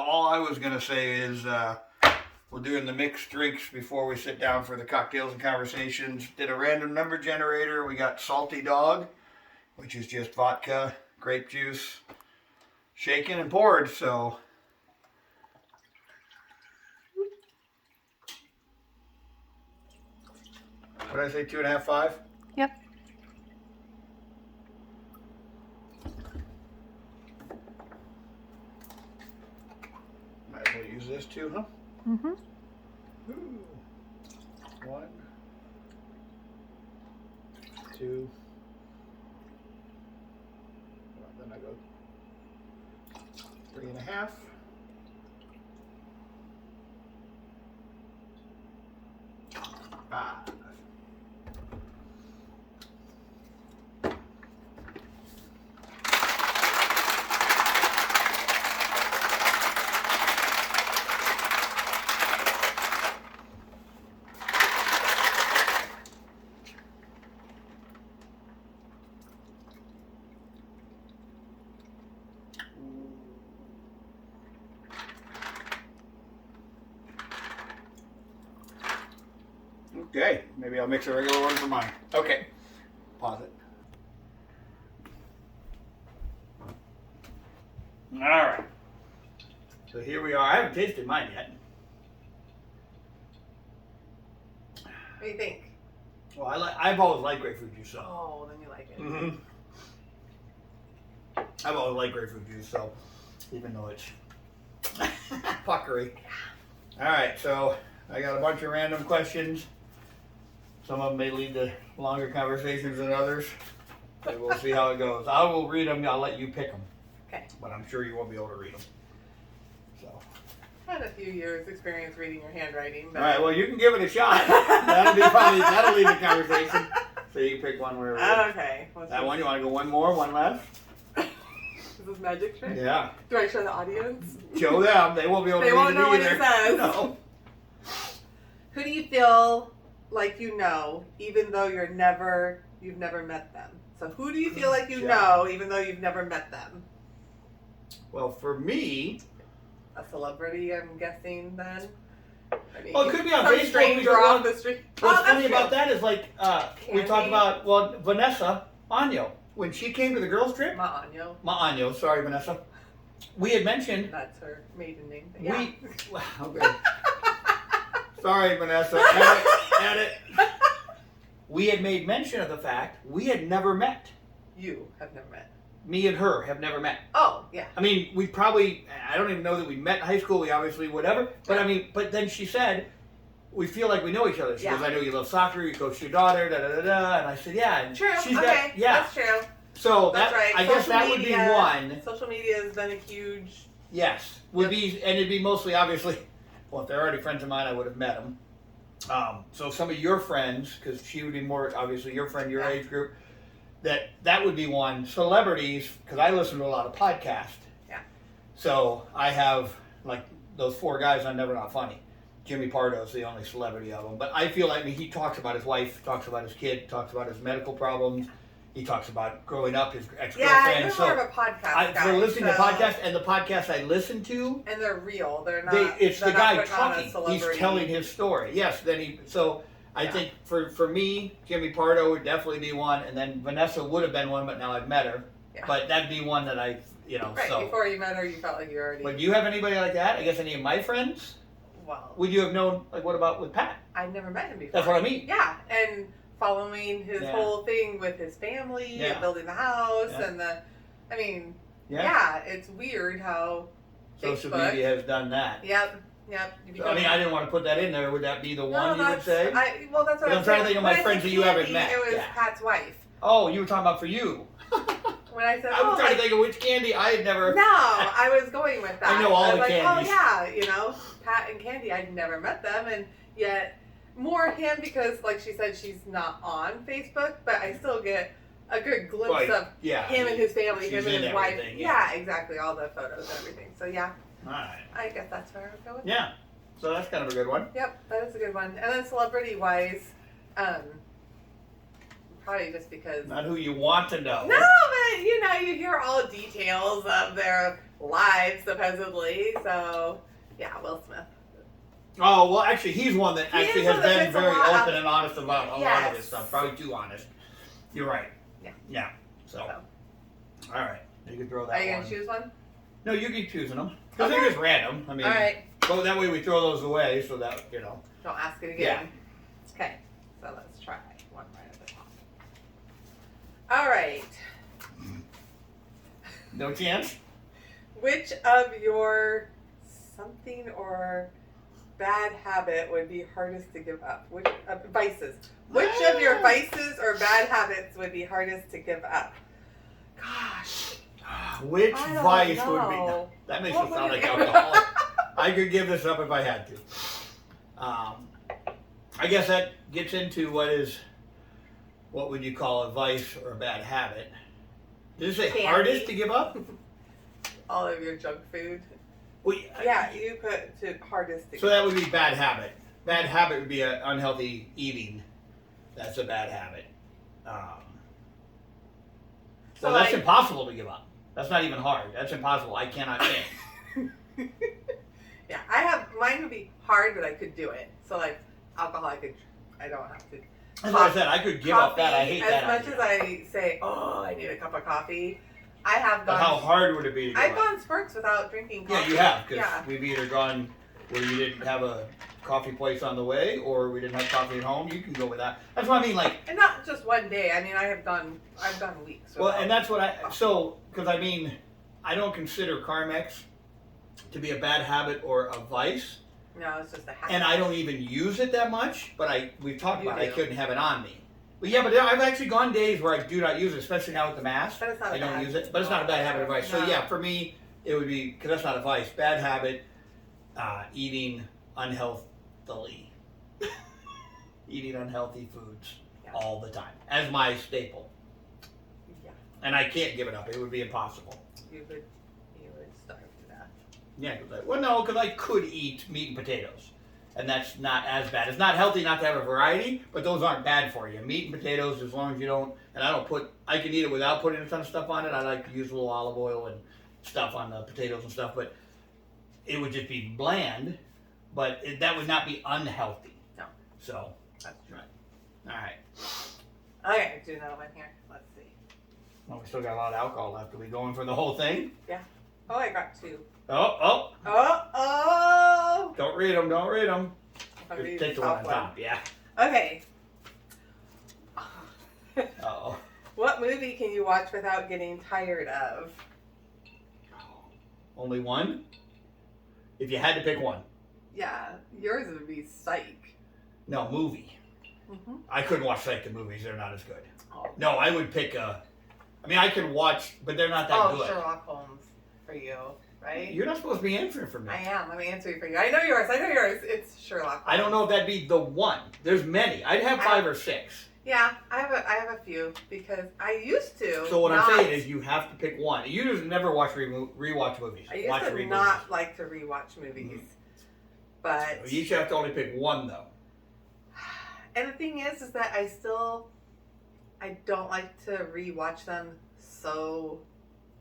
all I was going to say is we're doing the mixed drinks before we sit down for the cocktails and conversations. Did a random number generator. We got Salty Dog, which is just vodka, grape juice, shaken and poured. So what did I say, 2.5, 5? Yep. Might as well use this too, huh? Mm-hmm. Ooh. 1, 2. Then I go 3.5. Ah. Okay, maybe I'll mix a regular one for mine. Okay, pause it. All right. So here we are. I haven't tasted mine yet. What do you think? Well, I've always liked grapefruit juice, so. Oh, then you like it. Mm-hmm. I've always liked grapefruit juice, so even though it's puckery. All right, so I got a bunch of random questions. Some of them may lead to longer conversations than others. But we'll see how it goes. I will read them. I'll let you pick them. Okay. But I'm sure you won't be able to read them. So. I had a few years experience reading your handwriting. But... All right. Well, you can give it a shot. That'll lead the conversation. So you pick one wherever. Okay. That one. You want to go one more, one left? Is this magic trick? Yeah. Do I show the audience? Show them. They won't be able to read it either. They won't know what it says. No. Who do you feel like you know, even though you've never met them? So who do you feel like you know, even though you've never met them? Well, for me, a celebrity, I'm guessing. Then. I mean, well, it could be on some Facebook. stranger off the street. What's funny about that is like we talked about Vanessa Agno when she came to the girls' trip. Agno, sorry, Vanessa. We had mentioned that's her maiden name. Yeah. Okay. Sorry, Vanessa. Edit. We had made mention of the fact we had never met. You have never met. Me and her have never met. Oh, yeah. I mean, I don't even know that we met in high school. We obviously, whatever. But I mean, but then she said, we feel like we know each other. She goes, I know you love soccer, you coach your daughter, da-da-da-da. And I said, yeah. And true. She's okay. That's true. So that's right. I guess that would be one. Social media has been a huge... Yes. And it'd be mostly, obviously, well, if they're already friends of mine, I would have met them. So some of your friends, because she would be more, obviously, your friend, your age group, that would be one. Celebrities, because I listen to a lot of podcasts. Yeah. So I have, like, those 4 guys on Never Not Funny. Jimmy Pardo's the only celebrity of them. But I feel like he talks about his wife, talks about his kid, talks about his medical problems. He talks about growing up, his ex-girlfriend. Yeah, you're more of a podcast guy. For listening to podcasts, and the podcasts I listen to... And they're real. They're not... It's the guy talking. He's telling his story. Yes, I think for me, Jimmy Pardo would definitely be one, and then Vanessa would have been one, but now I've met her. Yeah. But that'd be one that Right, before you met her, you felt like you already... But do you have anybody like that? I guess any of my friends? Well... Would you have known, like, what about with Pat? I've never met him before. That's what I mean. Yeah, and... following his whole thing with his family and building the house and it's weird how social media has done that. Yep. So, I mean, I didn't want to put that in there. Would that be the one you would say? That's what I'm trying to think of my friends that you haven't met. It was Pat's wife. Oh, you were talking about for you. When I said, I was trying to think of which Candy I had never. No, I was going with that. I know all the candies. Oh yeah, Pat and Candy. I'd never met them, and yet. More him because, like she said, she's not on Facebook, but I still get a good glimpse of him and his family, him and his wife. Yeah, exactly, all the photos and everything. So yeah, all right. I guess that's where I would go with. Yeah, so that's kind of a good one. Yep, that is a good one. And then celebrity-wise, probably just because not who you want to know. No, but you hear all details of live, supposedly. So, yeah, Will Smith. Oh, well, actually, he's one that actually has been very open and honest about a lot of this stuff. Probably too honest. You're right. Yeah. So. All right. You can throw that one. Are you going to choose one? No, you keep choosing them. Because they're just random. I mean, all right. So that way we throw those away so that, Don't ask it again. Yeah. Okay. So let's try one right at the top. All right. No chance? Which of your something or bad habit would be hardest to give up? Which vices? Which of your vices or bad habits would be hardest to give up? Gosh. Which vice would be? That makes it sound like alcohol. I could give this up if I had to. I guess that gets into what would you call a vice or a bad habit? Did it say hardest to give up? All of your junk food. Well, yeah, you put to hardest to give up. So that would be bad habit. Bad habit would be an unhealthy eating. That's a bad habit. So that's impossible to give up. That's not even hard. That's impossible. I cannot change. Yeah, mine would be hard, but I could do it. So like alcohol, I don't have to. That's what I said. I could give up that. I hate that. As much as I say, oh, I need a cup of coffee, I have gone. But how hard would it be to give I've gone spurts without drinking coffee. Yeah, you have, because we've either gone where you didn't have a coffee place on the way, or we didn't have coffee at home. You can go with that. That's what I mean, like. And not just one day. I mean, I've done weeks. Well, and that's what because I mean, I don't consider Carmex to be a bad habit or a vice. No, it's just a habit. And I don't even use it that much, but we've talked about it. I couldn't have it on me. But yeah, but I've actually gone days where I do not use it, especially now with the mask. But it's not I don't use it, but it's not a bad habit or vice. No. So yeah, for me, it would be, because that's not a vice. Bad habit, eating unhealthily. Eating unhealthy foods all the time as my staple. Yeah. And I can't give it up. It would be impossible. You would starve to death. Yeah, because I could eat meat and potatoes. And that's not as bad. It's not healthy not to have a variety, but those aren't bad for you. Meat and potatoes, as long as you don't, and I can eat it without putting a ton of stuff on it. I like to use a little olive oil and stuff on the potatoes and stuff, but it would just be bland, but that would not be unhealthy. No. So, that's right. All right. Okay, do another one here. Let's see. Well, we still got a lot of alcohol left. Are we going for the whole thing? Yeah. Oh, I got two. Oh. Don't read them. Just take the one on top, yeah. Okay. Uh-oh. What movie can you watch without getting tired of? Only one? If you had to pick one. Yeah, yours would be Psych. No, movie. Mm-hmm. I couldn't watch Psych the movies. They're not as good. Oh. No, I would pick I could watch, but they're not that good. Sherlock Holmes for you. Right? You're not supposed to be answering for me. I am. I'm answering for you. I know yours. It's Sherlock Holmes. I don't know if that'd be the one. There's many. I'd have 5 or 6. Yeah, I have a few because I used to. So what I'm saying is you have to pick one. You just never rewatch movies. I used to not like to rewatch movies. Mm-hmm. But you should have to only pick one though. And the thing is that I don't like to rewatch them so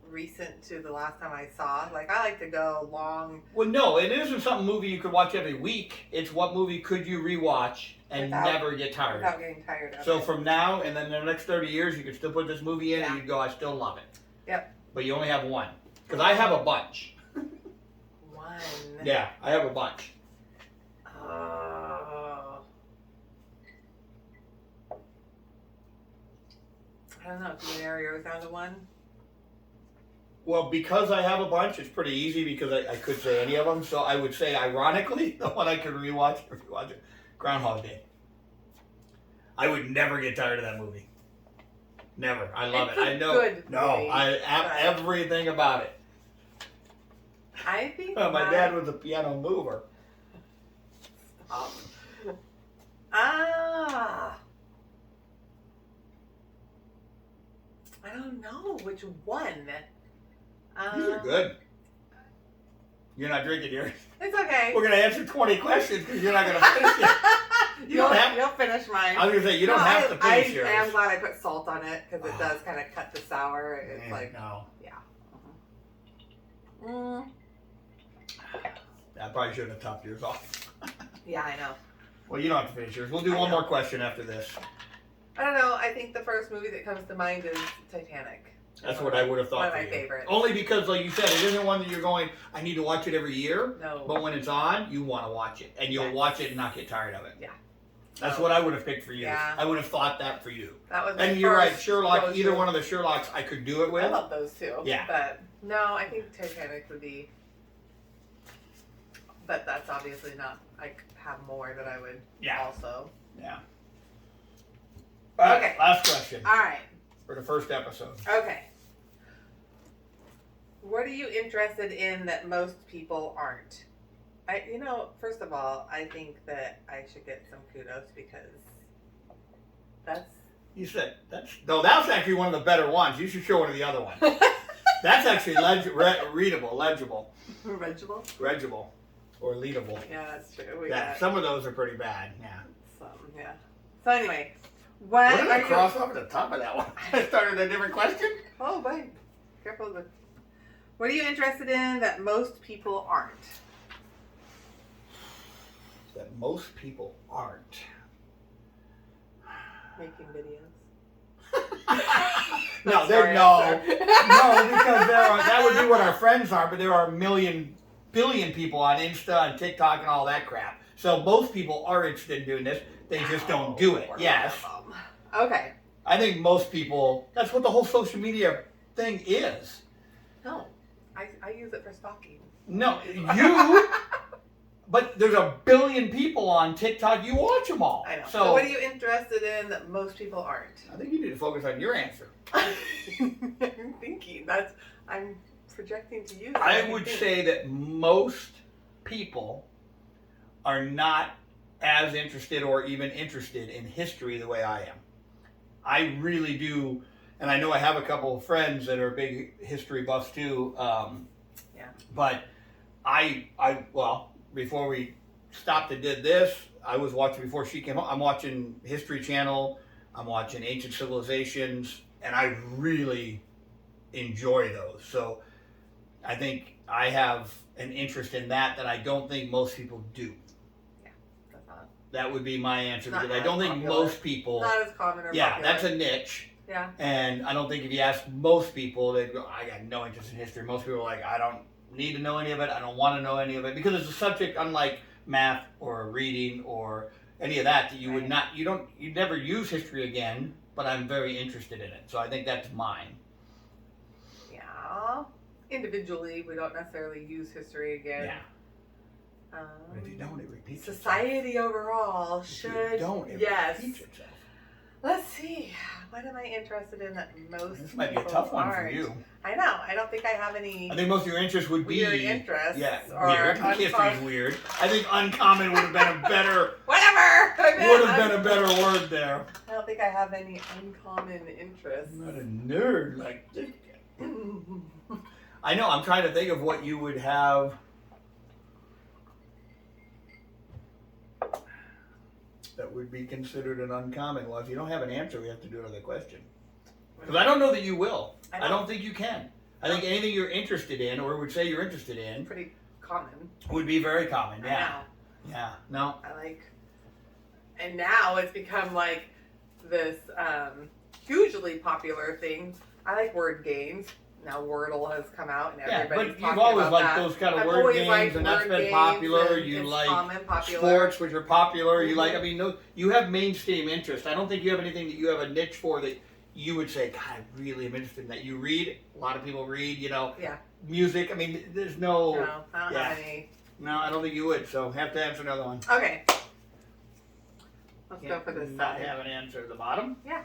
recent to the last time I saw. Like, I like to go long. Well, no, it isn't some movie you could watch every week. It's what movie could you rewatch and never get tired of. Without getting tired of it. So from now and then the next 30 years, you could still put this movie in and you'd go, I still love it. Yep. But you only have one. Because I have a bunch. One. Yeah, I have a bunch. Oh. I don't know. Can you narrow yours down to one? Well, because I have a bunch, it's pretty easy because I could say any of them. So I would say, ironically, the one I could rewatch it, Groundhog Day. I would never get tired of that movie. Never. I love it. I know. Everything about it. I think my dad was a piano mover. Stop. I don't know which one. These are good. You're not drinking yours. It's okay. We're going to answer 20 questions because you're not going to finish it. You'll finish mine. I was going to say, you don't have to finish yours. I am glad I put salt on it because it does kind of cut the sour. It's like, no. Yeah. I probably shouldn't have topped yours off. Yeah, I know. Well, you don't have to finish yours. We'll do one more question after this. I don't know. I think the first movie that comes to mind is Titanic. That's what I would have thought. One of my favorites. Only because, like you said, it isn't one that you're going, I need to watch it every year. No. But when it's on, you want to watch it. And you'll watch it and not get tired of it. Yeah. That's what I would have picked for you. Yeah. I would have thought that for you. That was my And you're right, first Sherlock, go-to. either one of the Sherlocks I could do it with. I love those too. Yeah. But no, I think Titanic would be. But that's obviously not. I have more that I would also. Yeah. All right, Okay. last question. All right. For the first episode. Okay. What are you interested in that most people aren't? First of all, I think that I should get some kudos because that's. You said that's actually one of the better ones. You should show one of the other ones. That's actually readable, legible, regible, or leadable. Yeah, that's true. Some of those are pretty bad. Yeah. Yeah. So anyway, what did are I cross off at the top of that one? I started a different question. Oh, boy. Careful of the. What are you interested in that most people aren't? That most people aren't. Making videos. No, because that would be what our friends are, but there are billion people on Insta and TikTok and all that crap. So most people are interested in doing this. They just don't do it. Yes. Okay. I think most people, that's what the whole social media thing is. No. I use it for stalking. No, but there's a billion people on TikTok. You watch them all. I know. So what are you interested in that most people aren't? I think you need to focus on your answer. I'm thinking. I'm projecting to you. I would say that most people are not as interested or even interested in history the way I am. I really do, and I know I have a couple of friends that are big history buffs too. But before we stopped and did this, I was watching before she came home. I'm watching History Channel. I'm watching Ancient Civilizations, and I really enjoy those. So I think I have an interest in that I don't think most people do. Yeah, that's not. That would be my answer because I don't think most people. Not as common or popular. That's a niche. Yeah. And I don't think if you ask most people, they'd go, I got no interest in history. Most people are like, I don't need to know any of it. I don't want to know any of it because it's a subject unlike math or reading or any of that you would not, you'd never use history again, but I'm very interested in it. So I think that's mine. Yeah. Individually, we don't necessarily use history again. Yeah. But if you don't, it repeats society itself. Overall should. If you don't, it repeats itself. Let's see. What am I interested in that most This might be a tough one for you. I know. I don't think I have any. I think most of your interest would be weird interests. Yeah, or weird. History is weird. I think uncommon would have been a better. Whatever. Would have been a better word there. I don't think I have any uncommon interests. I'm not a nerd like this. I know. I'm trying to think of what you would have. That would be considered an uncommon. Well, if you don't have an answer, we have to do another question. Because I don't know that you will. I don't think you can. I think anything you're interested in, or would say you're interested in, pretty common. Would be very common. Yeah. I know. Yeah. No. I like. And now it's become like this hugely popular thing. I like word games. Now Wordle has come out and everybody's but you've always liked that. those kind of I've word games, and that's been popular. You like sports, which are popular. Mm-hmm. You like, I mean, no, you have mainstream interest. I don't think you have anything that you have a niche for that you would say, God, I really am interested in that. You read, a lot of people read, Yeah. Music, I mean, there's no. No, I don't have any. No, I don't think you would, so have to answer another one. Okay. Let's go for the second. Not have an answer at the bottom? Yeah.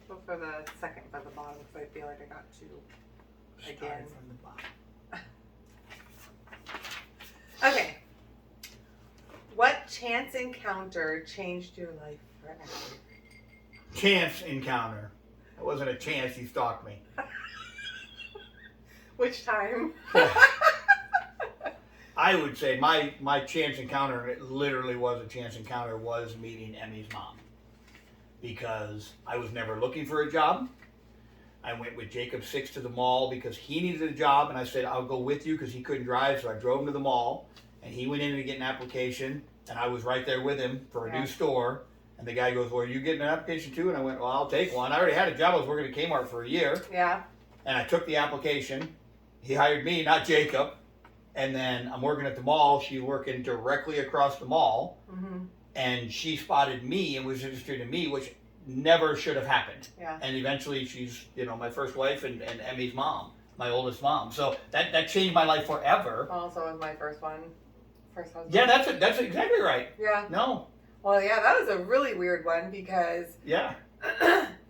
Go for the second from the bottom because I feel like I got two. Again. From the bottom. Okay. What chance encounter changed your life forever? Chance encounter. It wasn't a chance you stalked me. Which time? I would say my chance encounter, and it literally was a chance encounter, was meeting Emmy's mom. Because I was never looking for a job. I went with Jacob Six to the mall because he needed a job, and I said, I'll go with you because he couldn't drive, so I drove him to the mall, and he went in to get an application, and I was right there with him for a new store, and the guy goes, well, are you getting an application too? And I went, well, I'll take one. I already had a job. I was working at Kmart for a year. Yeah. And I took the application. He hired me, not Jacob. And then I'm working at the mall. She's working directly across the mall. Mm-hmm. And she spotted me and was interested in me, which never should have happened. Yeah. And eventually she's, my first wife and Emmy's mom, my oldest mom. So that changed my life forever. Also was my first one. First husband. Yeah, that's exactly right. Yeah. No. Well, yeah, that was a really weird one because Yeah.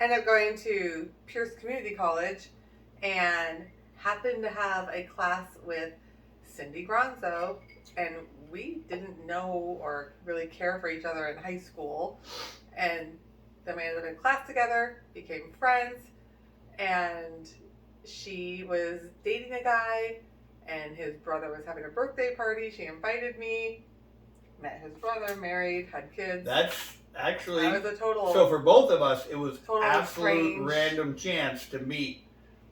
ended up going to Pierce Community College and happened to have a class with Cindy Gronzo, and we didn't know or really care for each other in high school, and then we ended up in class together, became friends, and she was dating a guy, and his brother was having a birthday party. She invited me, met his brother, married, had kids. That's actually, that was a total. so for both of us, it was total absolute strange. random chance to meet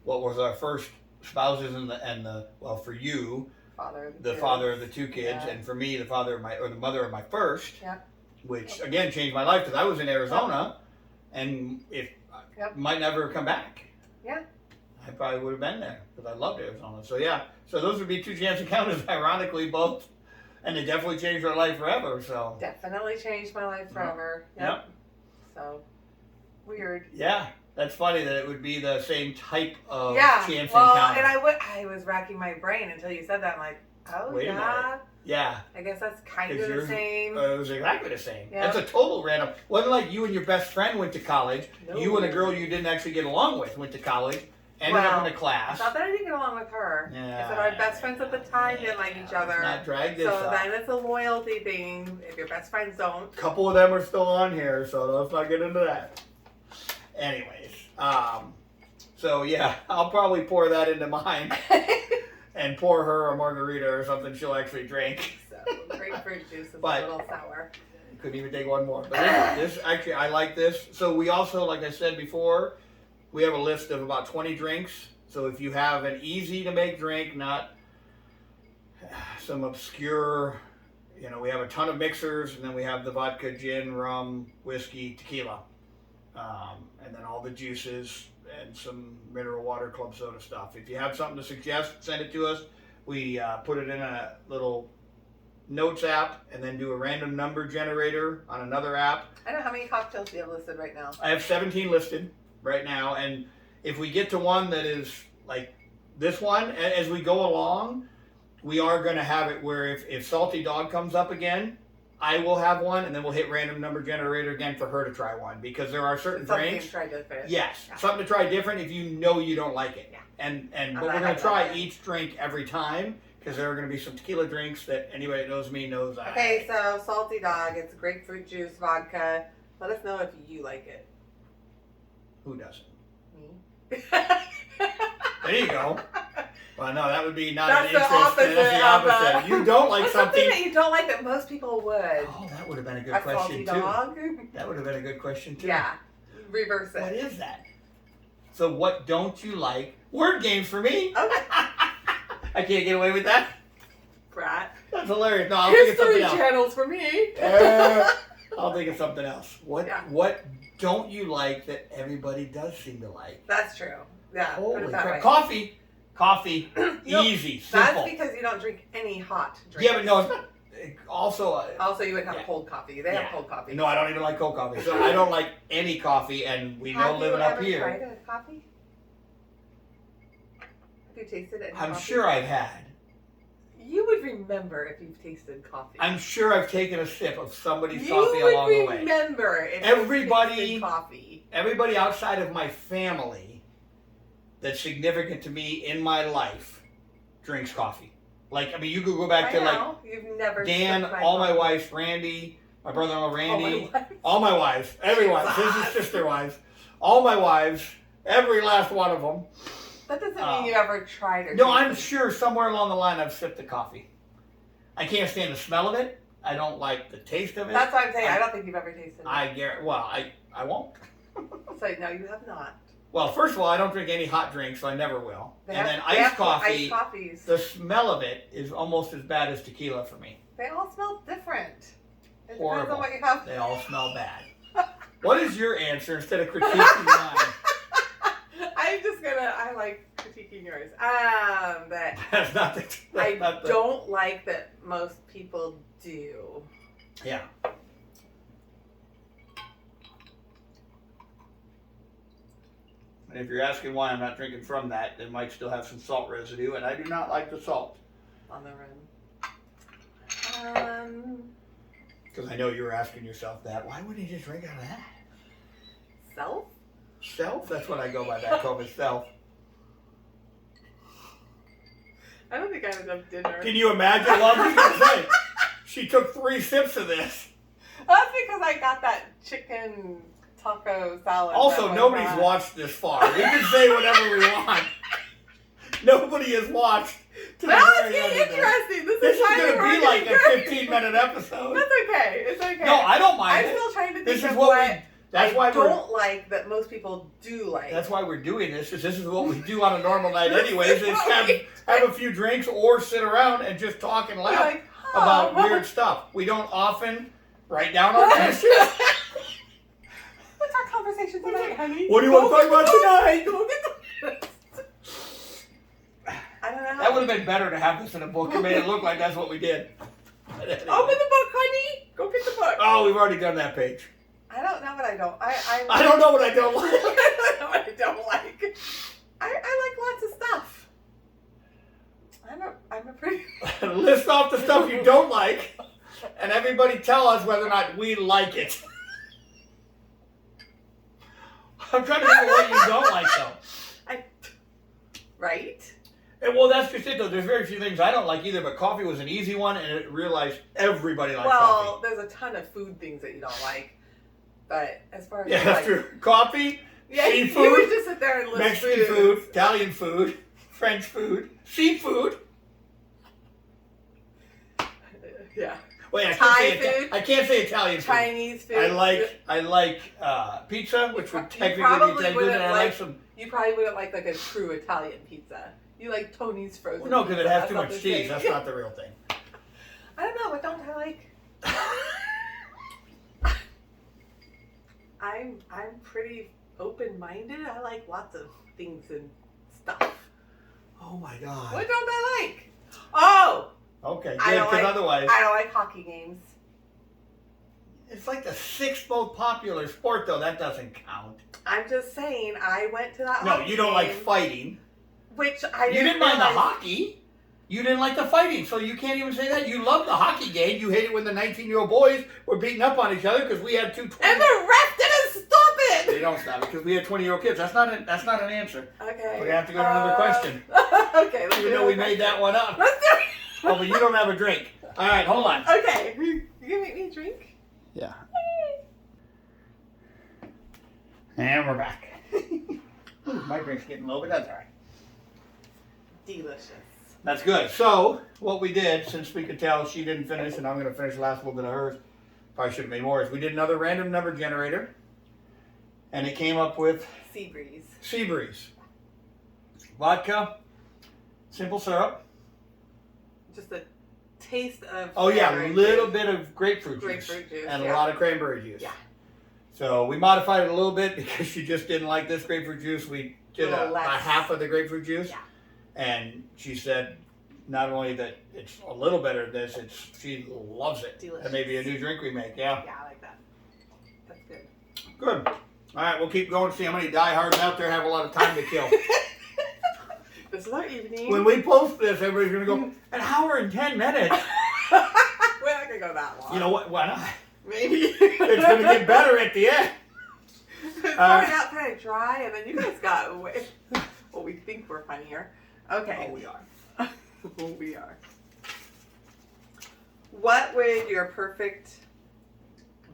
what was our first spouses and the well, for you, the father of the two kids, and for me, the father of the mother of my first, which again changed my life because I was in Arizona, and if might never come back. Yeah. I probably would have been there because I loved Arizona. So yeah, so those would be two chance encounters, ironically both, and they definitely changed our life forever. So definitely changed my life forever. Yep. So weird. Yeah, that's funny that it would be the same type of chance encounter. And I was racking my brain until you said that. I'm like, oh wait a minute. Yeah. I guess that's kind of the same. It was exactly the same. Yeah. That's a total random. Wasn't like you and your best friend went to college. No. You and a girl you didn't actually get along with went to college. Ended up in a class. It's not that I didn't get along with her. Yeah. I said our best friends at the time didn't like each other. Not drag this so up. Then it's a loyalty thing. If your best friends don't. A couple of them are still on here, so let's not get into that. Anyways, so yeah, I'll probably pour that into mine and pour her a margarita or something she'll actually drink. So grapefruit juice is a little sour. Couldn't even take one more. But this actually, I like this. So we also, like I said before, we have a list of about 20 drinks. So if you have an easy to make drink, not some obscure, we have a ton of mixers, and then we have the vodka, gin, rum, whiskey, tequila, and then all the juices and some mineral water, club soda stuff. If you have something to suggest, send it to us. We put it in a little notes app and then do a random number generator on another app. I know how many cocktails you have listed right now. I have 17 listed right now, and if we get to one that is like this one, as we go along, we are going to have it where if Salty Dog comes up again, I will have one, and then we'll hit random number generator again for her to try one, because there are certain drinks. Something to try different. Yes, something to try different if you know you don't like it. Yeah. But we're going to try each drink every time, because there are going to be some tequila drinks that anybody that knows me knows I. Okay, so Salty Dog, it's grapefruit juice, vodka. Let us know if you like it. Who doesn't? Me. There you go. Well, no, that would be not That's an interest. Opposite That's the opposite. You don't like something that you don't like that most people would. Oh, that would have been a good question, Salty Dog? That would have been a good question, too. Yeah. Reverse it. What is that? So what don't you like? Word games for me. Okay. I can't get away with that. Brat. That's hilarious. No, I'll think of something else. History channels for me. I'll think of something else. What don't you like that everybody does seem to like? That's true. Yeah. Holy crap. Coffee. Easy, simple. That's because you don't drink any hot drinks. Yeah, but no, it's not. Also, you would have cold coffee. They have cold coffee. No, I don't even like cold coffee. So I don't like any coffee, and we know living up here. Have you ever tried a coffee? Have you tasted it? I'm sure I've had. You would remember if you've tasted coffee. I'm sure I've taken a sip of somebody's coffee along the way. You would remember if everybody, you've tasted coffee. Everybody outside of my family that's significant to me in my life drinks coffee. Like, I mean, you could go back to you've never Dan, all my wives, Randy, my brother-in-law Randy, all my wives, every wife, his sister wives, all my wives, every last one of them. That doesn't mean you ever tried it. No, I'm sure somewhere along the line I've sipped the coffee. I can't stand the smell of it. I don't like the taste of it. That's what I'm saying. I don't think you've ever tasted it. I won't. So, no, you have not. Well, first of all, I don't drink any hot drinks, so I never will. They and have- then they iced have coffee, iced coffees. the smell of it is almost as bad as tequila for me. They all smell different. It Horrible. depends on what you have. They all smell bad. What is your answer instead of critiquing mine? I like critiquing yours. That That's not the. I don't like that most people do. Yeah. And if you're asking why I'm not drinking from that, it might still have some salt residue, and I do not like the salt. On the rim. Because I know you were asking yourself that. Why wouldn't you just drink out of that? Self? Self? That's what I go by back home as self. I don't think I have enough dinner. Can you imagine? Well, I was going to say, she took 3 sips of this. That's because I got that chicken taco salad. Also, nobody's watched this far. We can say whatever we want. Nobody has watched. Now it's getting interesting. This is going to be like a 15-minute episode. That's okay. It's okay. No, I don't mind I'm it. still trying to think This is of what that's why I don't like that most people do like. That's why we're doing this. Because this is what we do on a normal night, anyways. Is have a few drinks or sit around and just talk and laugh like, about weird stuff. We don't often write down our questions. What's our conversation tonight, honey? What do you want to talk about tonight? Go get the I don't know. That would have been better to have this in a book. It made it look like that's what we did. Open the book, honey. Go get the book. Oh, we've already done that page. I don't know what I don't. I don't know what I don't like. I don't know what I don't like. I like lots of stuff. I'm a pretty. List off the stuff you don't like, and everybody tell us whether or not we like it. I'm trying to think of what you don't like, though. Right? And, well, that's just it, though. There's very few things I don't like either, but coffee was an easy one, and I realized everybody likes coffee. Well, there's a ton of food things that you don't like, but as far as Yeah, that's true. Coffee, seafood, you would just sit there and list Mexican food, Italian food, French food, seafood. Yeah. Wait, I can't say Italian food. Chinese food. I like pizza, which would technically be Italian food, and I like some. You probably wouldn't like a true Italian pizza. You like Tony's frozen. Well, no, because it pizza. has too much cheese. That's not the real thing. I don't know. What don't I like? I'm pretty open-minded. I like lots of things and stuff. Oh my God. What don't I like? Oh. Okay, good. Because otherwise, I don't like hockey games. It's like the 6th most popular sport, though. That doesn't count. I'm just saying. I went to that. No, you don't like fighting. Which I You didn't mind the hockey. You didn't like the fighting, so you can't even say that. You love the hockey game. You hated when the 19-year-old boys were beating up on each other because we had 2 20. And the ref didn't stop it. They don't stop it because we had 20-year-old kids. That's not an answer. Okay. We're gonna have to go to another question. Okay. Let's Even though we made that one up. Let's do it. Oh, but you don't have a drink. All right, hold on. Okay. You gonna make me a drink? Yeah. And we're back. Ooh, my drink's getting low, but that's all right. Delicious. That's good. So, what we did, since we could tell she didn't finish, and I'm going to finish the last little bit of hers, probably should have made more, is we did another random number generator, and it came up with Sea Breeze. Vodka, simple syrup. Just a taste of. Oh, yeah, a little bit of grapefruit juice. And a lot of cranberry juice. Yeah. So, we modified it a little bit because she just didn't like this grapefruit juice. We did a half of the grapefruit juice. Yeah. And she said not only that it's a little better than this, she loves it. Delicious. And maybe a new drink we make, yeah. Yeah, I like that. That's good. Good. All right, we'll keep going, see how many diehards out there have a lot of time to kill. This is our evening. When we post this, everybody's going to go, an hour and 10 minutes. We're not going to go that long. You know what? Why not? Maybe. It's going to get better at the end. It's starting out kind of dry, and then you guys got away. Well, we think we're funnier. Okay. Oh, we are. We are. What would your perfect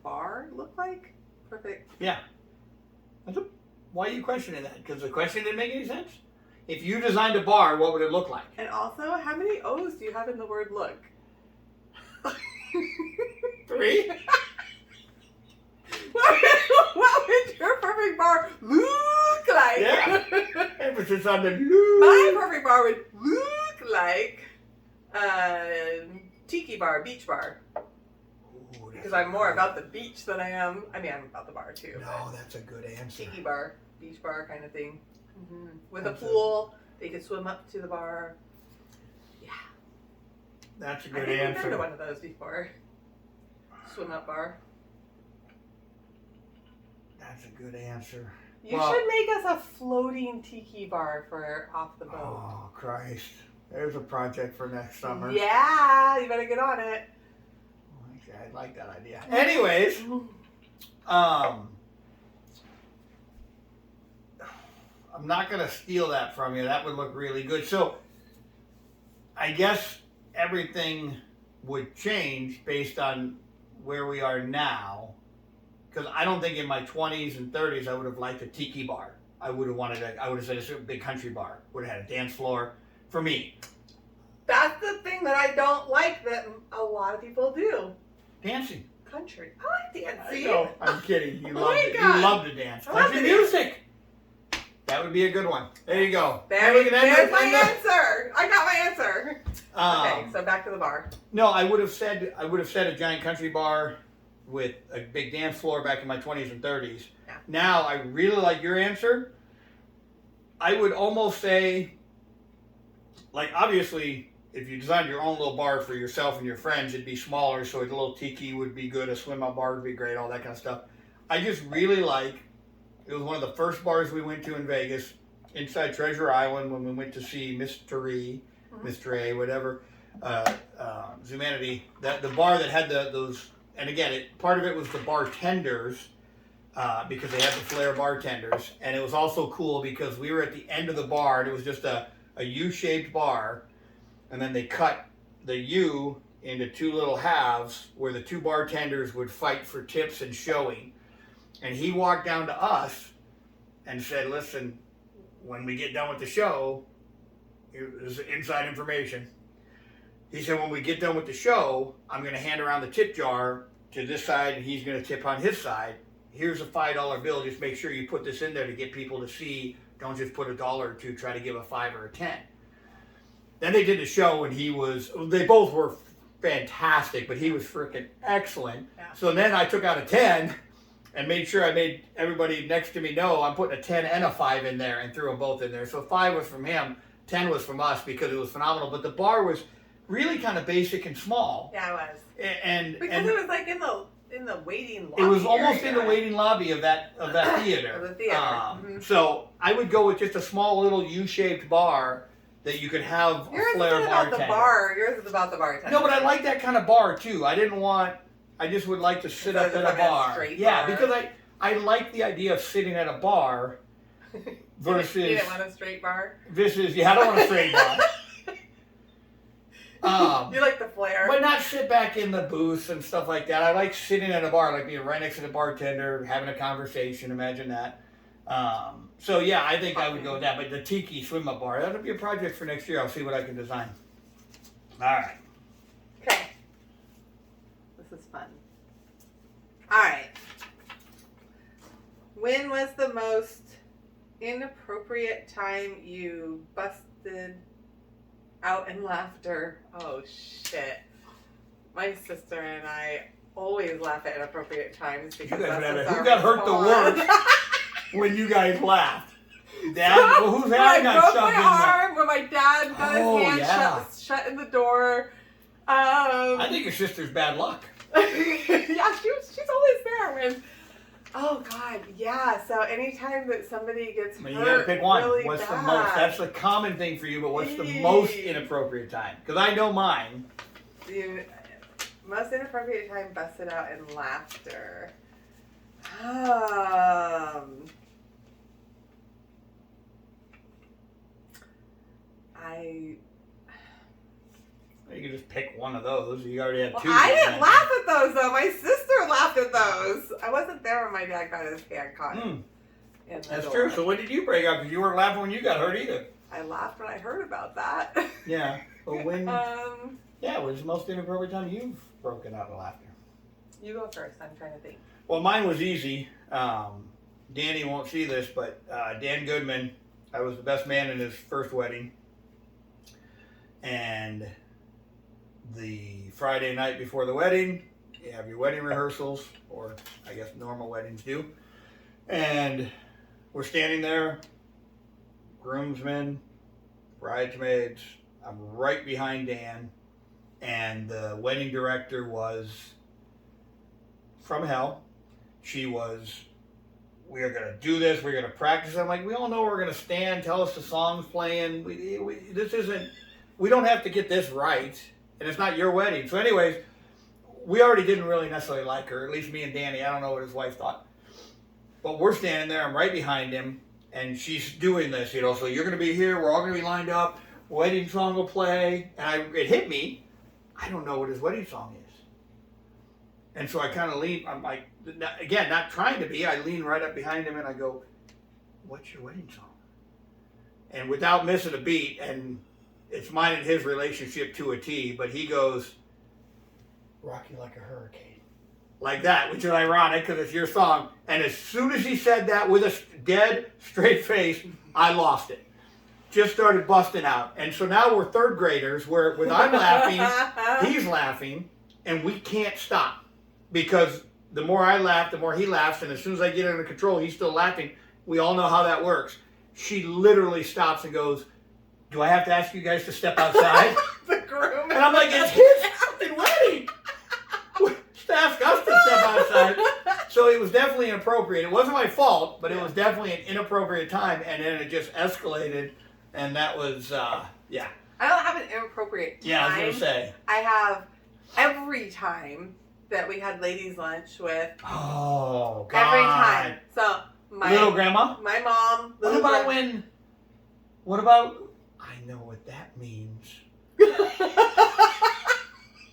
bar look like? Perfect. Yeah. Why are you questioning that? Because the question didn't make any sense? If you designed a bar, what would it look like? And also, how many O's do you have in the word look? 3? What would your perfect bar look like? Yeah, emphasis on the look. My appropriate bar would look like tiki bar, beach bar. Ooh, Because I'm more about the beach than I am. I mean, I'm about the bar too. No, that's a good answer. Tiki bar, beach bar kind of thing. With That's a pool, they could swim up to the bar. Yeah. That's a I good think I've been answer. to one of those before. Swim up bar. That's a good answer. You should make us a floating tiki bar for off the boat. Oh, Christ. There's a project for next summer. Yeah, you better get on it. Okay, I like that idea. Anyways, I'm not going to steal that from you. That would look really good. So, I guess everything would change based on where we are now. Because I don't think in my 20s and 30s I would have liked a tiki bar. I would have said it's a big country bar. Would have had a dance floor for me. That's the thing that I don't like that a lot of people do. Dancing. Country. I like dancing. I know. I'm kidding. You Oh love my it. God. You love to dance. I love Country to dance. music. That would be a good one. There you go. There's my answer. I got my answer. Okay, so back to the bar. No, I would have said a giant country bar with a big dance floor back in my 20s and 30s. Yeah. Now I really like your answer. I would almost say, like, obviously, if you designed your own little bar for yourself and your friends, it'd be smaller, so a little tiki would be good, a swim up bar would be great, all that kind of stuff. I just really like, it was one of the first bars we went to in Vegas, inside Treasure Island, when we went to see Mr. A, whatever, Zumanity, that the bar that had those, and again, part of it was the bartenders, because they had the flair bartenders, and it was also cool because we were at the end of the bar, and it was just a U-shaped bar, and then they cut the U into two little halves where the two bartenders would fight for tips and showing. And he walked down to us and said, listen, when we get done with the show, this is inside information. He said, when we get done with the show, I'm going to hand around the tip jar to this side, and he's going to tip on his side. Here's a $5 bill. Just make sure you put this in there to get people to see. Don't just put $1 or $2. Try to give a 5 or a 10. Then they did the show, and they both were fantastic, but he was freaking excellent. Yeah. So then I took out a 10 and made sure I made everybody next to me know I'm putting a 10 and a 5 in there and threw them both in there. So 5 was from him, 10 was from us because it was phenomenal. But the bar was really kind of basic and small. Yeah, it was. And it was like in the waiting lobby. it was almost area. in the waiting lobby of that theater. Of the theater. So I would go with just a small little U-shaped bar that you could have Yours a flair isn't about bartender. the bar. Yours is about the bartender. No, but I like that kind of bar too. I just would like to sit up at a bar. Straight Yeah, bar. because I like the idea of sitting at a bar versus. You didn't want a straight bar? I don't want a straight bar. You like the flair. But not sit back in the booth and stuff like that. I like sitting at a bar, like being right next to the bartender, having a conversation. Imagine that. So yeah, I think I would go with that. But the tiki swim up bar, that'll be a project for next year. I'll see what I can design. All right. Okay. This is fun. All right. When was the most inappropriate time you busted out in laughter? Oh shit. My sister and I always laugh at inappropriate times because You guys that's who our got hurt the response. worst when you guys laughed? Dad, whose when hand I got broke shoved my in there? arm, when my dad got Oh, his hand yeah. shut in the door. I think your sister's bad luck. Yeah, she's always there when. Oh God, yeah. So anytime that somebody gets But hurt, you gotta pick one. really What's bad. the most? That's the common thing for you, but what's the most inappropriate time? Because I know mine. The most inappropriate time busted out in laughter. You can just pick one of those. You already had two. I didn't laugh at those though. My sister laughed at those. I wasn't there when my dad got his hand caught. In the That's door. true. So when did you break up? Because you weren't laughing when you got hurt either. I laughed when I heard about that. Yeah. But when? Um, Yeah. What's the most inappropriate time you've broken out of laughter? you go first. I'm trying to think. Well, mine was easy. Danny won't see this, but Dan Goodman, I was the best man in his first wedding. And the Friday night before the wedding, you have your wedding rehearsals, or I guess normal weddings do. And we're standing there, groomsmen, bridesmaids. I'm right behind Dan. And the wedding director was from hell. She was, we are going to do this, we're going to practice. I'm like, we all know we're going to stand, tell us the song's playing. We don't have to get this right. And it's not your wedding. So anyways, we already didn't really necessarily like her, at least me and Danny. I don't know what his wife thought. But we're standing there, I'm right behind him, and she's doing this, you know, so you're going to be here, we're all going to be lined up, wedding song will play, and it hit me, I don't know what his wedding song is. And so I kind of lean, I'm like, again, not trying to be, I lean right up behind him and I go, what's your wedding song? And without missing a beat, and it's mine and his relationship to a T, but he goes, Rock You Like a Hurricane. Like that, which is ironic because it's your song. And as soon as he said that with a dead, straight face, I lost it. Just started busting out. And so now we're third graders where when I'm laughing, he's laughing, and we can't stop. Because the more I laugh, the more he laughs, and as soon as I get under control, he's still laughing. We all know how that works. She literally stops and goes, do I have to ask you guys to step outside? The groom. And I'm like, it's his fucking wedding. Ask us to step outside. So it was definitely inappropriate. It wasn't my fault, but it was definitely an inappropriate time, and then it just escalated, and that was, yeah. I don't have an inappropriate time. Yeah, I was going to say. I have every time that we had ladies' lunch with. Oh, God. Every time. So, little grandma? My mom. What about, I know what that means.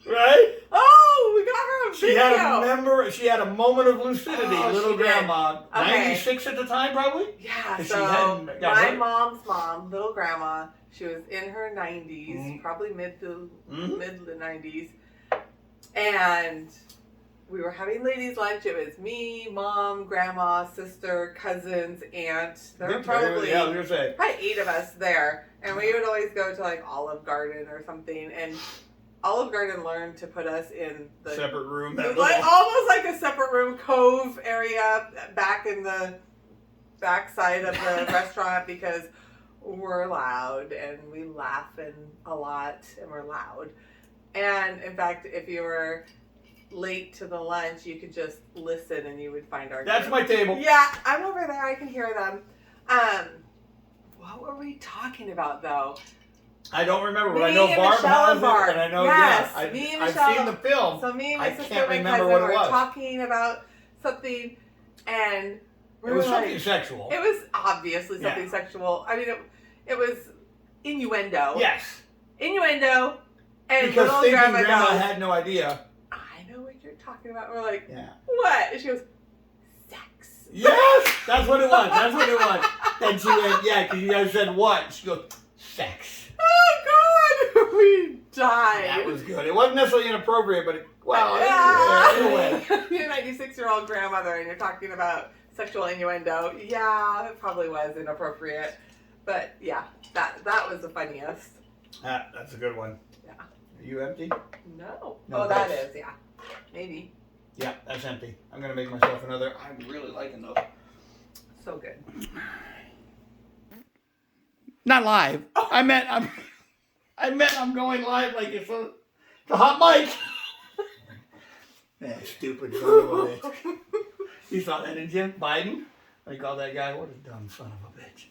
Right? Oh, we got her a video. She had a moment of lucidity, little grandma. Okay. 96 at the time, probably? Yeah, so my mom's mom, little grandma, she was in her 90s, probably mid to 90s. And we were having ladies' lunch. It was me, mom, grandma, sister, cousins, aunt. There were probably 8 of us there. And we would always go to like Olive Garden or something. And Olive Garden learned to put us in the separate room, almost like a separate room, cove area back in the back side of the restaurant because we're loud and we laugh a lot and we're loud. And in fact, if you were late to the lunch, you could just listen and you would find our. That's my table. Yeah, I'm over there. I can hear them. What were we talking about though? I don't remember, but I know Barb has it, and I know, I've seen the film. So me and my sister can't and my remember cousin what it were was. talking about something, and it was something sexual. It was obviously something sexual. I mean, it was innuendo. Yes. Innuendo, and because little thinking grandma grandma had no idea. I know what you're talking about. We're like, yeah. What? And she goes, sex. Yes, that's what it was. That's what it was. And she went, yeah, because you guys said what? She goes, sex. Oh God, we died. That was good. It wasn't necessarily inappropriate, but You're a 96-year-old grandmother and you're talking about sexual innuendo. Yeah, it probably was inappropriate, but yeah, that was the funniest. That's a good one. Yeah. Are you empty? No. No, that is, yeah. Maybe. Yeah, that's empty. I'm gonna make myself another. I'm really liking those. So good. Not live. Oh. I meant I'm going live like it's a hot mic. Man, stupid son of a bitch. You saw that, didn't you? Biden? They called that guy, what a dumb son of a bitch.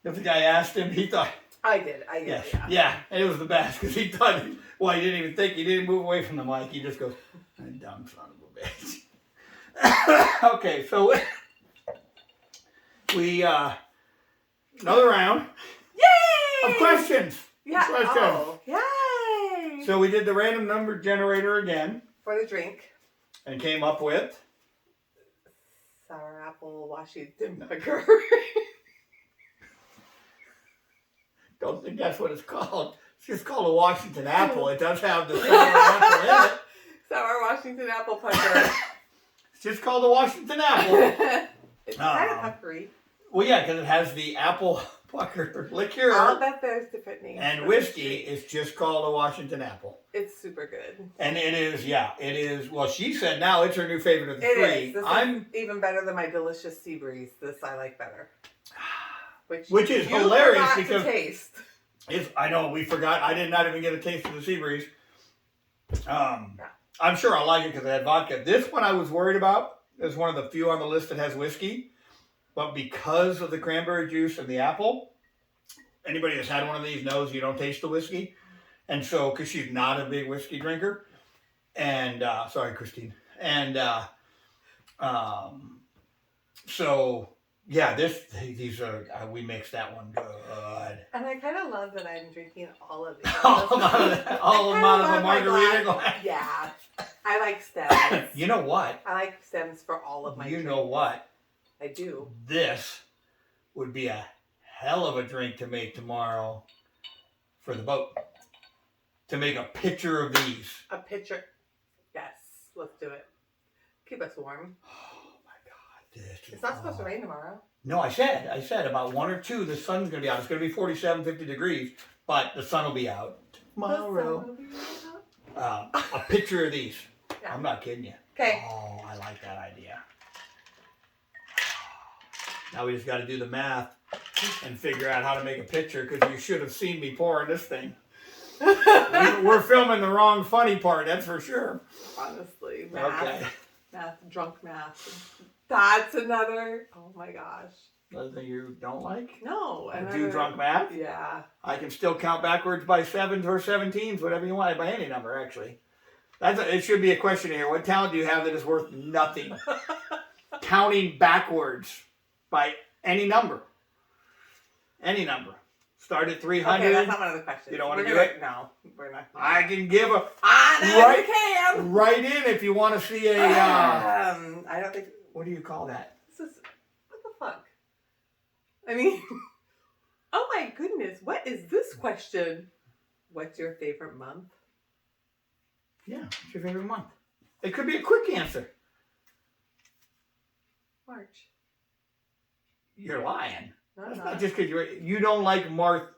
If the guy asked him, he thought. I did. Yes. Yeah, and it was the best because he thought, well, he didn't even think, he didn't move away from the mic. He just goes, dumb son of a bitch. Okay, so we, another round. Yay! Of questions. Yeah. Questions. Oh, yay! So we did the random number generator again. For the drink. And came up with? Sour apple Washington bugger. Don't think that's what it's called. It's just called a Washington apple. It does have the sour apple in it. Sour Washington apple pucker. It's just called a Washington apple. It's kind of puckery. Well, yeah, because it has the apple pucker. Liqueur. I'll bet there's different names. And whiskey is just called a Washington apple. It's super good. And it is, yeah, it is. Well, she said now it's her new favorite of the three. It is. This is even better than my delicious sea breeze. This I like better. Which is hilarious because to taste. I know we forgot. I did not even get a taste of the sea breeze. I'm sure I'll like it because I had vodka. This one I was worried about. It's one of the few on the list that has whiskey. But because of the cranberry juice and the apple, anybody that's had one of these knows you don't taste the whiskey. And so, because she's not a big whiskey drinker. And, sorry, Christine. And, so, yeah, these are, we mixed that one good. And I kind of love that I'm drinking all of these. all of them out of a margarita glass. Yeah. I like stems. You know what? I like stems for all of my You drinks. know what? I do. This would be a hell of a drink to make tomorrow for the boat. To make a pitcher of these. A pitcher. Yes. Let's do it. Keep us warm. Oh my God. It's not supposed to rain tomorrow. No, I said about 1 or 2, the sun's going to be out. It's going to be 47, 50 degrees, but the sun will be out tomorrow. A pitcher of these. Yeah. I'm not kidding you. Okay. Oh, I like that idea. Now we just got to do the math and figure out how to make a pitcher because you should have seen me pouring this thing. We're filming the wrong funny part, that's for sure. Honestly, math. Okay. Math, drunk math. That's another. Oh my gosh. Another thing you don't like? No. Do drunk math? Yeah. I can still count backwards by 7s or 17s, whatever you want, by any number, actually. It should be a question here. What talent do you have that is worth nothing? Counting backwards by any number. Any number. Start at 300. Okay, that's not one of the questions. You don't want to do it? No, we're not. I can give a... You can! Write in if you want to see a... I don't think... What do you call that? This is... What the fuck? I mean... Oh my goodness, what is this question? What's your favorite month? Yeah, what's your favorite month? It could be a quick answer. March. You're lying. No, That's no. not just because you don't like March.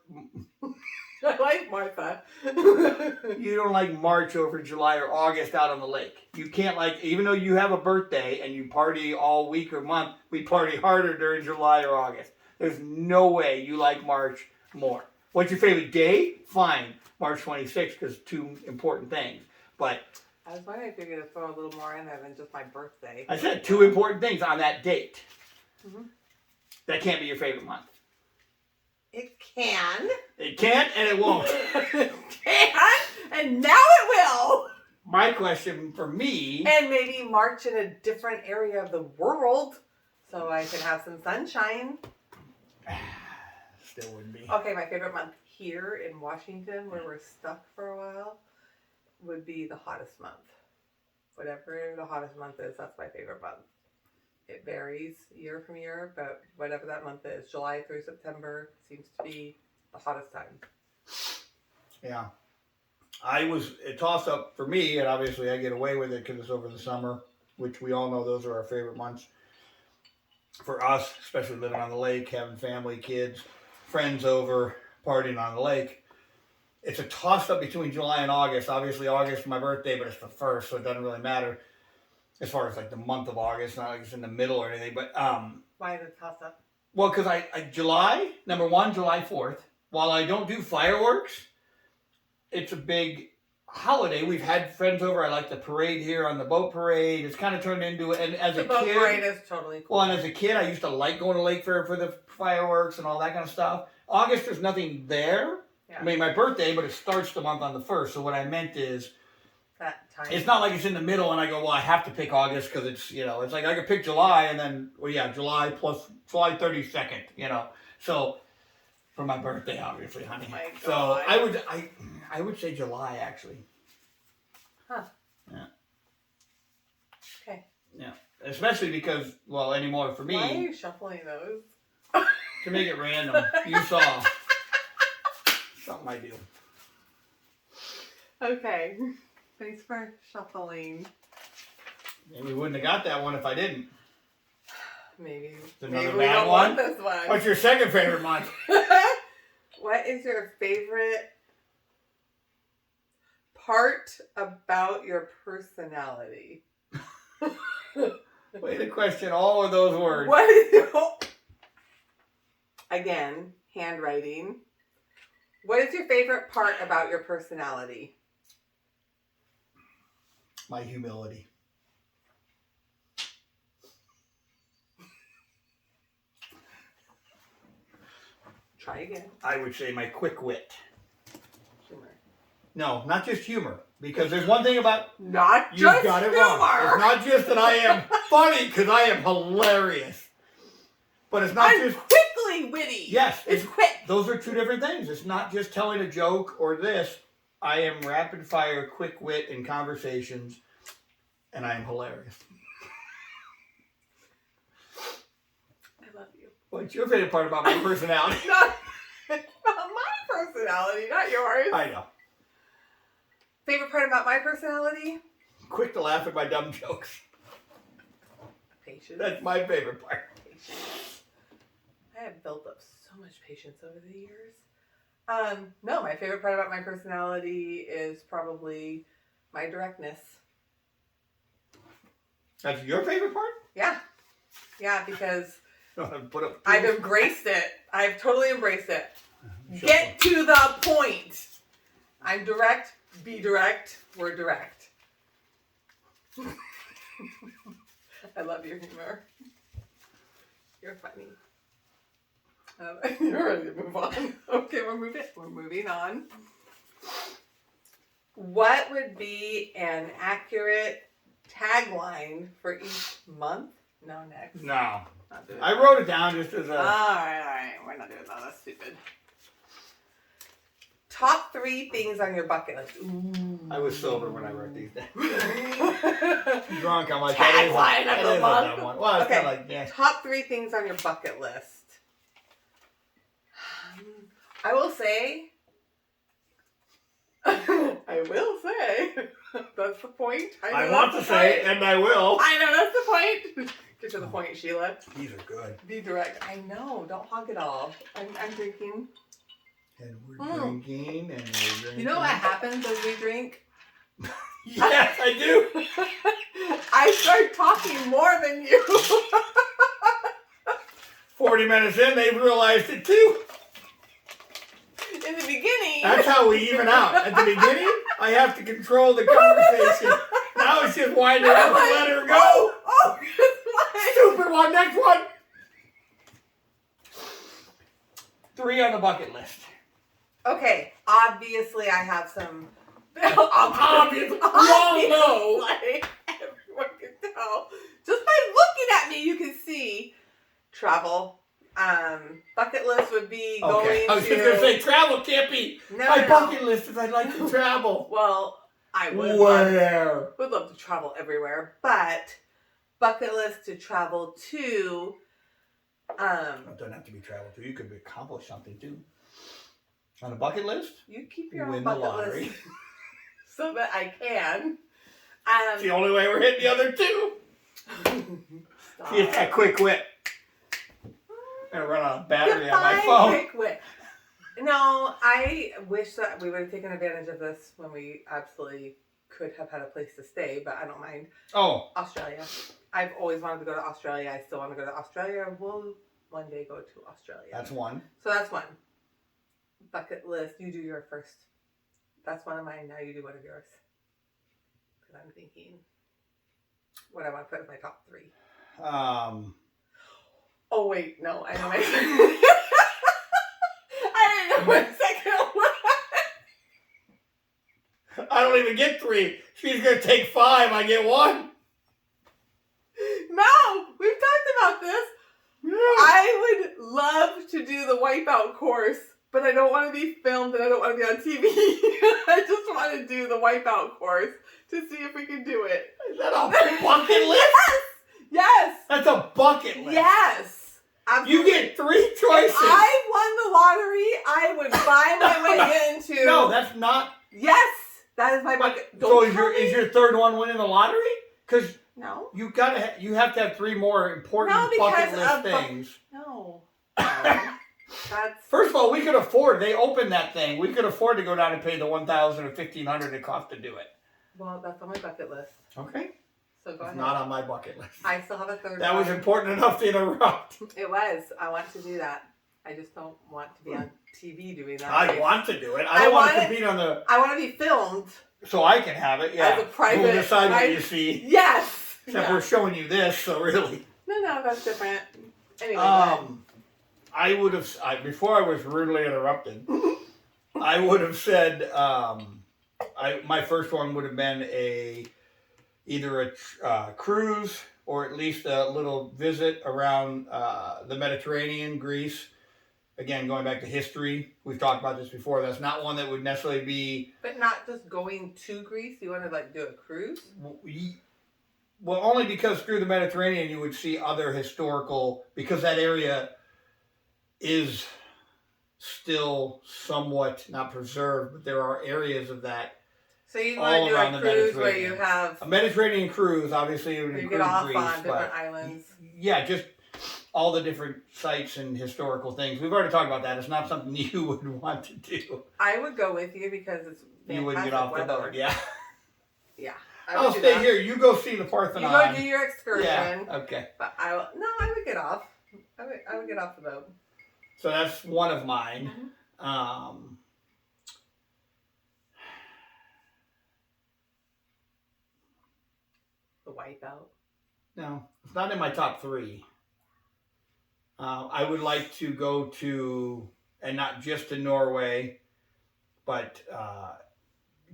I like Martha. You don't like March over July or August out on the lake. You can't like, even though you have a birthday and you party all week or month, we party harder during July or August. There's no way you like March more. What's your favorite day? Fine, March 26th because 2 important things. But I was wondering if you're going to throw a little more in there than just my birthday. I said 2 important things on that date. Mm-hmm. That can't be your favorite month. It can. It can't and it won't. It can, and now it will. My question for me... And maybe March in a different area of the world so I can have some sunshine. Still wouldn't be. Okay, my favorite month here in Washington, where we're stuck for a while, would be the hottest month. Whatever the hottest month is, that's my favorite month. It varies year from year, but whatever that month is, July through September seems to be the hottest time. Yeah. I was a toss-up for me, and obviously I get away with it because it's over the summer, which we all know those are our favorite months. For us, especially living on the lake, having family, kids, friends over, partying on the lake, it's a toss-up between July and August. Obviously, August is my birthday, but it's the 1st, so it doesn't really matter as far as like the month of August. Not like it's in the middle or anything, but why the toss-up? Well, because July, number 1, July 4th. While I don't do fireworks, it's a big holiday. We've had friends over. I like the parade here on the boat parade. It's kind of turned into, and as a kid, the boat parade is totally cool. Well, and as a kid, I used to like going to Lake Fair for the fireworks and all that kind of stuff. August, there's nothing there. Yeah. I mean, my birthday, but it starts the month on the 1st. So what I meant is, that time. It's not like it's in the middle and I go, well, I have to pick August because it's, it's like I could pick July and then, July plus July 32nd, So for my birthday, obviously, honey. Oh my God. So I would say July, actually. Huh. Yeah. Okay. Yeah. Especially because, anymore for me. Why are you shuffling those? To make it random. You saw. Something I do. Okay. Thanks for shuffling. Maybe we wouldn't have got that one if I didn't. Maybe another we bad don't one? want this one. What's your second favorite month? What is your favorite part about your personality? Way to question all of those words. What is your... Again, handwriting. What is your favorite part about your personality? My humility. Try again. I would say my quick wit. Humor. No, not just humor. Because there's one thing about... Not You just got it humor. wrong. It's not just that I am funny, because I am hilarious. But it's not I'm just... quickly witty. Yes. It's quick. Those are two different things. It's not just telling a joke or this. I am rapid fire, quick wit in conversations, and I am hilarious. I love you. What's your favorite part about my personality? Not my personality, not yours. I know. Favorite part about my personality? Quick to laugh at my dumb jokes. Patience. That's my favorite part. Patience. I have built up so much patience over the years. No, my favorite part about my personality is probably my directness. That's your favorite part? Yeah. Yeah, because Put up I've embraced it. I've totally embraced it. Sure. Get to the point. I'm direct. Be direct. We're direct. I love your humor. You're funny. You're ready to move on. Okay, we're moving on. What would be an accurate tagline for each month? No, next. No. Not doing I that. wrote it down just as a... All right. We're not doing that. That's stupid. Top 3 things on your bucket list. Ooh. I was sober when I wrote these down. Tagline Drunk, I'm like, of the that is month. a dumb one. Well, it's Okay. kind of like, yeah. Top 3 things on your bucket list. I will say, that's the point. I know want to that's the say, point. and I will. I know that's the point. Get to the point, Sheila. These are good. Be direct. I know. Don't hog it all. I'm drinking. And we're drinking, and we're drinking. You know what happens as we drink? Yes, I do. I start talking more than you. 40 minutes in, they've realized it too. In the beginning. That's how we even out. At the beginning, I have to control the conversation. Now it's just wind her up and let her go. Oh, what? Stupid one. Next one. 3 on the bucket list. Okay, obviously I have some. Obviously. We all know. Like, everyone can tell. Just by looking at me, you can see travel. Bucket list would be going Okay. I was to. just going to say travel can't be. My bucket list is I'd like to travel. Well, I would Where? would love to travel everywhere, but bucket list to travel to. It doesn't have to be travel to. You could accomplish something too. On a bucket list? You keep your own Win the bucket lottery. list so that I can. It's the only way we're hitting the other 2. Stop. See, it's that quick wit. I'm going to run out of battery on my Define phone. quick wit. No, I wish that we would have taken advantage of this when we absolutely could have had a place to stay, but I don't mind. Oh. Australia. I've always wanted to go to Australia. I still want to go to Australia. We'll one day go to Australia. That's one. So that's one. Bucket list. You do your first. That's one of mine. Now you do one of yours. Because I'm thinking what I want to put as my top 3. Oh, wait. No, I know my I didn't know my second one. I don't even get 3. She's going to take 5. I get 1. No, we've talked about this. Yeah. I would love to do the Wipeout course, but I don't want to be filmed and I don't want to be on TV. I just want to do the Wipeout course to see if we can do it. Is that a bucket list? Yes. That's a bucket list. Yes. Absolutely. You get 3 choices. If I won the lottery, I would buy my way into. No, that's not. Yes, that is my bucket. So is your 3rd one winning the lottery? Because No. you have to have 3 more important bucket list things. No. That's First of all, we could afford. They opened that thing. We could afford to go down and pay the $1,000 or $1,500 it cost to do it. Well, that's on my bucket list. Okay. So go ahead. Not on my bucket list. I still have a third. That was important enough to interrupt. It was. I want to do that. I just don't want to be on TV doing that. I want to do it. I don't want to compete on the. I want to be filmed. So I can have it. Yeah. As a private. We'll decide what you see. Yes. Except we're showing you this, so really. No, that's different. Anyway. I would have, before I was rudely interrupted, I would have said, my first one would have been either a cruise or at least a little visit around the Mediterranean, Greece. Again, going back to history, we've talked about this before. That's not one that would necessarily be. But not just going to Greece. You want to do a cruise? Well, only because through the Mediterranean you would see other historical, because that area is still somewhat not preserved, but there are areas of that. So you want to do a cruise where you have a Mediterranean cruise, obviously it would include get off Greece, on different islands. Yeah, just all the different sites and historical things. We've already talked about that. It's not something you would want to do. I would go with you because it's fantastic. You wouldn't get off the boat, yeah. Yeah. I'll stay here. You go see the Parthenon. You go do your excursion. Yeah. Okay. But I would get off. I would get off the boat. So that's one of mine. Mm-hmm. The Wipeout. No, it's not in my top 3. I would like to go to, and not just to Norway, but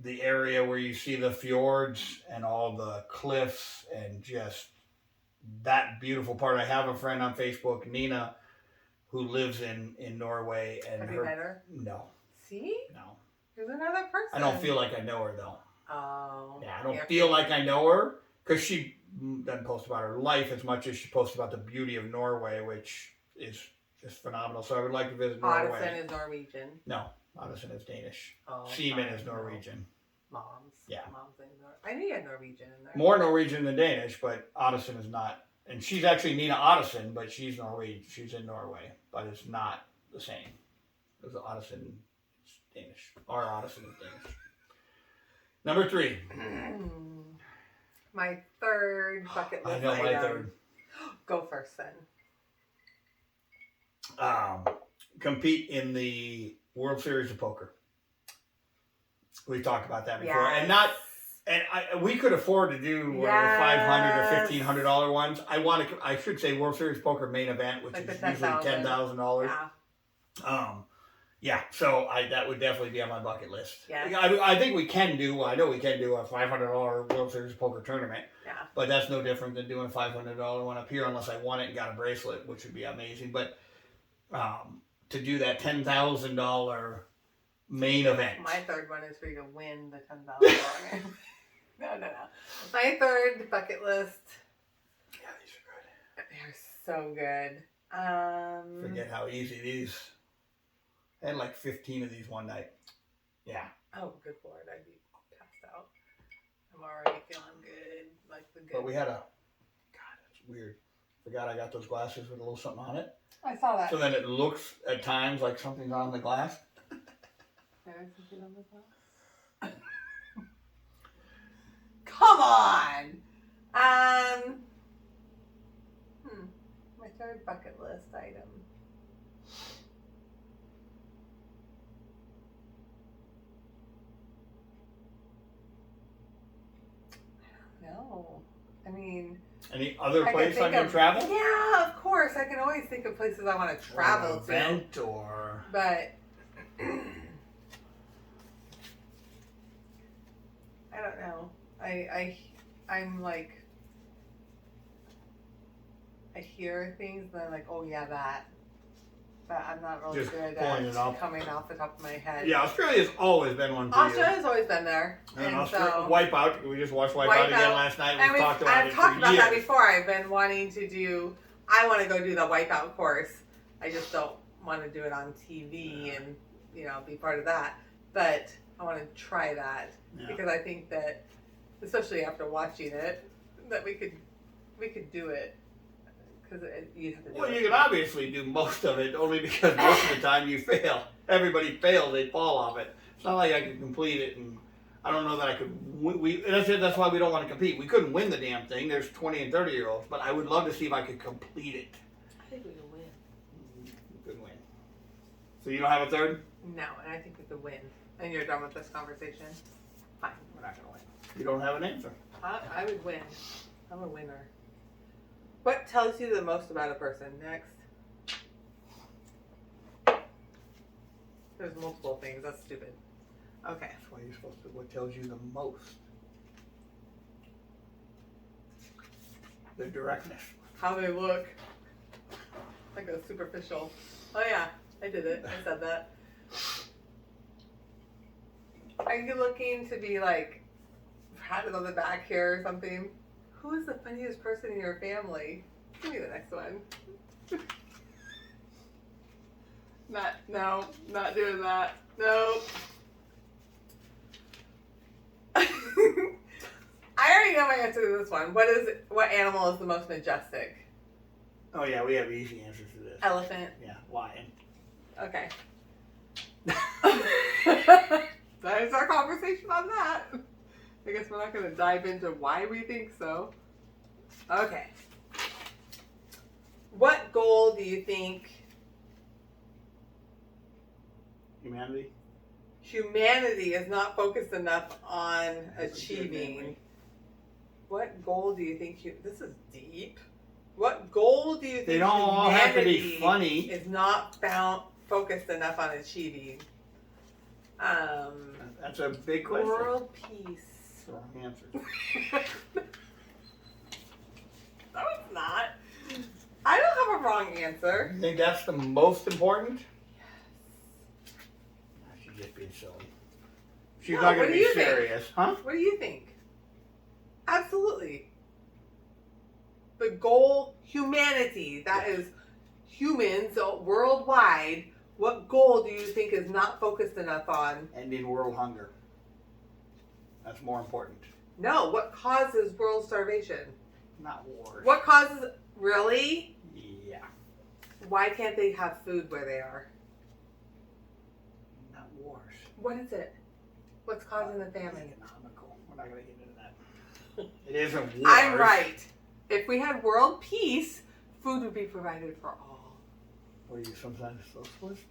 the area where you see the fjords and all the cliffs and just that beautiful part. I have a friend on Facebook, Nina, who lives in Norway. And have you met her? No. See? No. There's another person. I don't feel like I know her, though. Oh. Yeah, I don't feel like I know her, because she doesn't post about her life as much as she posts about the beauty of Norway, which is just phenomenal. So I would like to visit Norway. Odysseus is Norwegian. No, Odysseus is Danish. Oh, Seaman is Norwegian. Moms. Yeah. Moms in I knew you had Norwegian in there. More Norwegian than Danish, but Odysseus is not. And she's actually Nina Odysseus, but she's Norwegian. She's in Norway, but it's not the same. Because Odysseus is Danish. Or Odysseus is Danish. Number 3. My third bucket list. I know my third. Go first then. Compete in the World Series of Poker. We talked about that before, yes. We could afford to do the $500 or $1,500 ones. I should say World Series Poker main event, which is usually $10,000. Yeah. Yeah. So that would definitely be on my bucket list. Yeah. I think we can do. Well, I know we can do a $500 World Series Poker tournament. Yeah. But that's no different than doing a $500 one up here, unless I won it and got a bracelet, which would be amazing. But to do that $10,000 main event. My third one is for you to win the $10,000. No. My third bucket list. Yeah, these are good. They're so good. Forget how easy these. I had like 15 of these one night. Yeah. Oh, good Lord, I'd be passed out. I'm already feeling good. Like the good. But we had God, that's weird. Forgot I got those glasses with a little something on it. I saw that. So then it looks at times like something's on the glass. There's something on the glass. Come on! My third bucket list item. No. I mean... Any other place on your travel? Yeah, of course. I can always think of places I want to travel to. Event or... But... I don't know. I'm like, I hear things and I'm like, oh yeah, that. But I'm not really Just good pulling at it off. coming off the top of my head. Yeah, Australia's always been one for you. Australia's always been there. And so Wipeout. We just watched Wipeout again last night. We've talked about I've it talked for about years. that before. I've been wanting to do. I want to go do the Wipeout course. I just don't want to do it on TV and be part of that. But I want to try that because I think that, especially after watching it, that we could do it. Because you have to do Well, it. you can obviously do most of it, only because most of the time you fail. Everybody fails, they fall off it. It's not like I could complete it, and I don't know that I could. That's why we don't want to compete. We couldn't win the damn thing. There's 20 and 30-year-olds, but I would love to see if I could complete it. I think we can win. Good win. So you don't have a third? No, and I think we could win. And you're done with this conversation? Fine. We're not gonna win. You don't have an answer. I would win. I'm a winner. What tells you the most about a person? Next. There's multiple things. That's stupid. Okay. That's why you're supposed to. What tells you the most? The directness. How they look. Like a superficial. Oh yeah, I did it. I said that. Are you looking to be like patted on the back here or something? Who is the funniest person in your family? Give me the next one. Not doing that. No. I already know my answer to this one. What animal is the most majestic? Oh yeah, we have easy answers to this. Elephant. Yeah, lion. Okay. That is our conversation on that. I guess we're not going to dive into why we think so. Okay. What goal do you think humanity is not focused enough on achieving? What goal do you think this is deep. What goal do you think they don't all have to be funny is not focused enough on achieving? That's a big question. World peace. Wrong answer. No, it's not. I don't have a wrong answer. You think that's the most important? Yes. She's just being silly. She's not going to be serious. Huh? What do you think? Absolutely. The goal, humanity, that is humans worldwide. What goal do you think is not focused enough on? Ending world hunger. That's more important. No, what causes world starvation? Not wars. What causes, really? Yeah. Why can't they have food where they are? Not wars. What is it? What's causing the famine? Economical. We're not going to get into that. It isn't wars. I'm right. If we had world peace, food would be provided for all. What are you, sometimes socialist?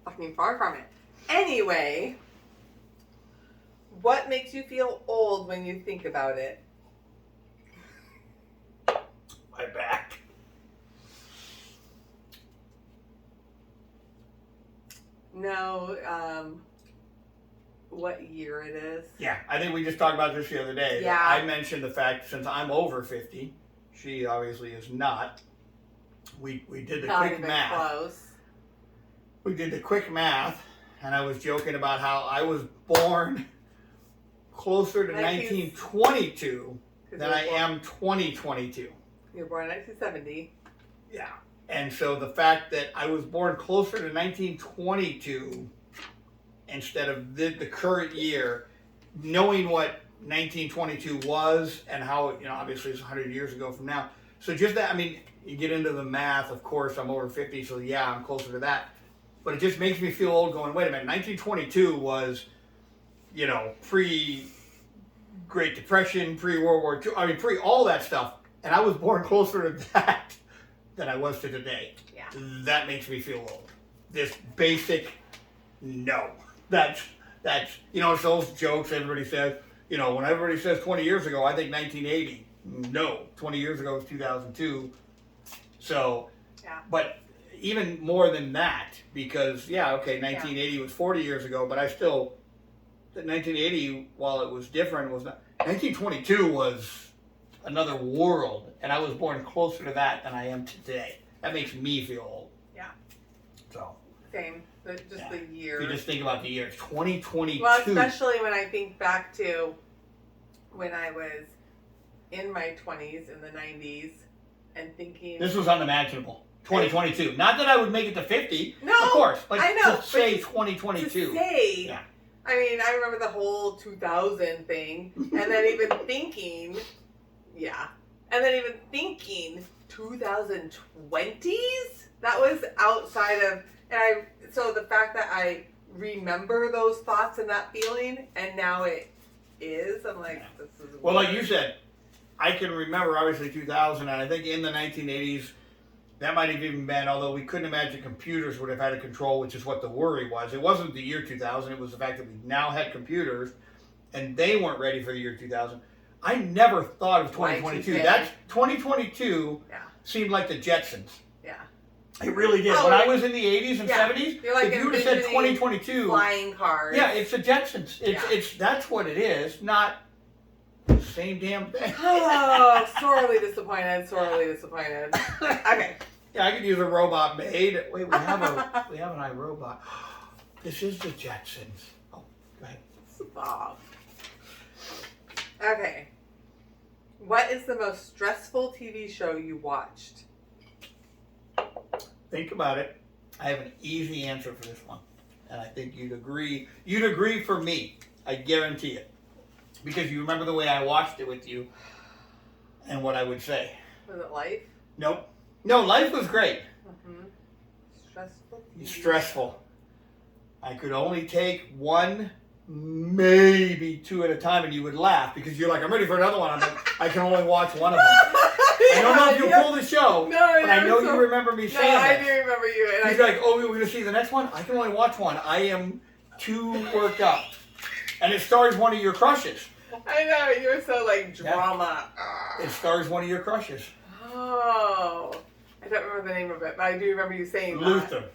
Fucking far from it. Anyway, what makes you feel old when you think about it? My back. No, what year it is? Yeah, I think we just talked about this the other day. Yeah. I mentioned the fact since I'm over 50, she obviously is not. We did the quick math. Close. We did the quick math, and I was joking about how I was born closer to 1922 than I am 2022. You were born in 1970. Yeah. And so the fact that I was born closer to 1922 instead of the current year, knowing what 1922 was and how, obviously it's 100 years ago from now. So just that, you get into the math, of course, I'm over 50, so yeah, I'm closer to that. But it just makes me feel old going, wait a minute, 1922 was, pre-Great Depression, pre-World War II, pre all that stuff. And I was born closer to that than I was to today. Yeah. That makes me feel old. This basic, no. That's it's those jokes everybody says, when everybody says 20 years ago, I think 1980. No, 20 years ago was 2002. So, yeah. But even more than that, because, 1980 was 40 years ago, but I still, 1980, while it was different, was not, 1922 was another world, and I was born closer to that than I am today. That makes me feel old. Yeah. So. Same. The year. You just think about the year. 2022. Well, especially when I think back to when I was in my 20s in the 90s and thinking... This was unimaginable. 2022. Not that I would make it to 50. No. Of course. But I know. to say 2022. To say I mean, I remember the whole 2000 thing, and then even thinking, 2020s. That was outside of, so the fact that I remember those thoughts and that feeling, and now it is, I'm like, this is well, like you said, I can remember obviously 2000, and I think in the 1980s, that might have even been, although we couldn't imagine computers would have had a control, which is what the worry was. It wasn't the year 2000, it was the fact that we now had computers, and they weren't ready for the year 2000. I never thought of 2022. That's 2022 seemed like the Jetsons. Yeah. It really did. When I was in the 80s and 70s, like if you would have said 2022, flying cars. Yeah, it's the Jetsons. It's that's what it is, not the same damn thing. Oh, sorely disappointed. Okay. Yeah, I could use a robot maid. Wait, we have an iRobot. This is the Jetsons. Oh, go ahead. Stop. Okay. What is the most stressful TV show you watched? Think about it. I have an easy answer for this one. And I think you'd agree. You'd agree for me. I guarantee it. Because you remember the way I watched it with you and what I would say. Was it Life? Nope. No, Life was great. Mm-hmm. Stressful? Stressful. I could only take one, maybe two at a time, and you would laugh because you're like, I'm ready for another one. I'm like, I can only watch one of them. I don't know if you'll pull the show, but I know you remember me saying that. I do remember you. And He's like, oh, we're going to see the next one? I can only watch one. I am too worked up. And it stars one of your crushes. I know, you're so like drama. Yeah. It stars one of your crushes. Oh. I don't remember the name of it, but I do remember you saying Luther.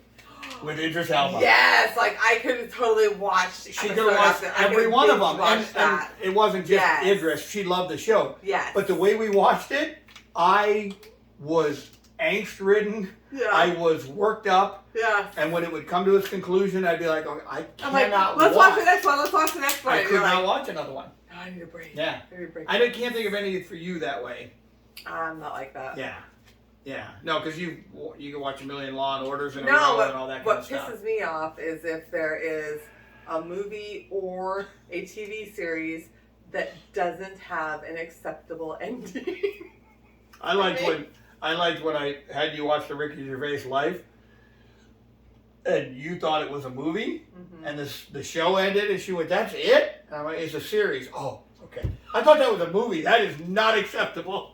With Idris Elba. Yes, like I could have totally watched. She could have watched every one of them. And it wasn't just Idris. She loved the show. Yes. But the way we watched it, I was angst-ridden. Yeah. I was worked up. Yeah. And when it would come to its conclusion, I'd be like, oh, I cannot let's watch the next one. I could not watch another one. I need a break. Yeah. I can't think of any for you that way. I'm not like that. Yeah. Yeah. No, because you can watch a million Law and Orders in a row and all that kind of stuff. What pisses me off is if there is a movie or a TV series that doesn't have an acceptable ending. I liked when I had you watch the Ricky Gervais Life, and you thought it was a movie, and the show ended, and she went, "That's it?" And I'm like, "It's a series." Oh, okay. I thought that was a movie. That is not acceptable.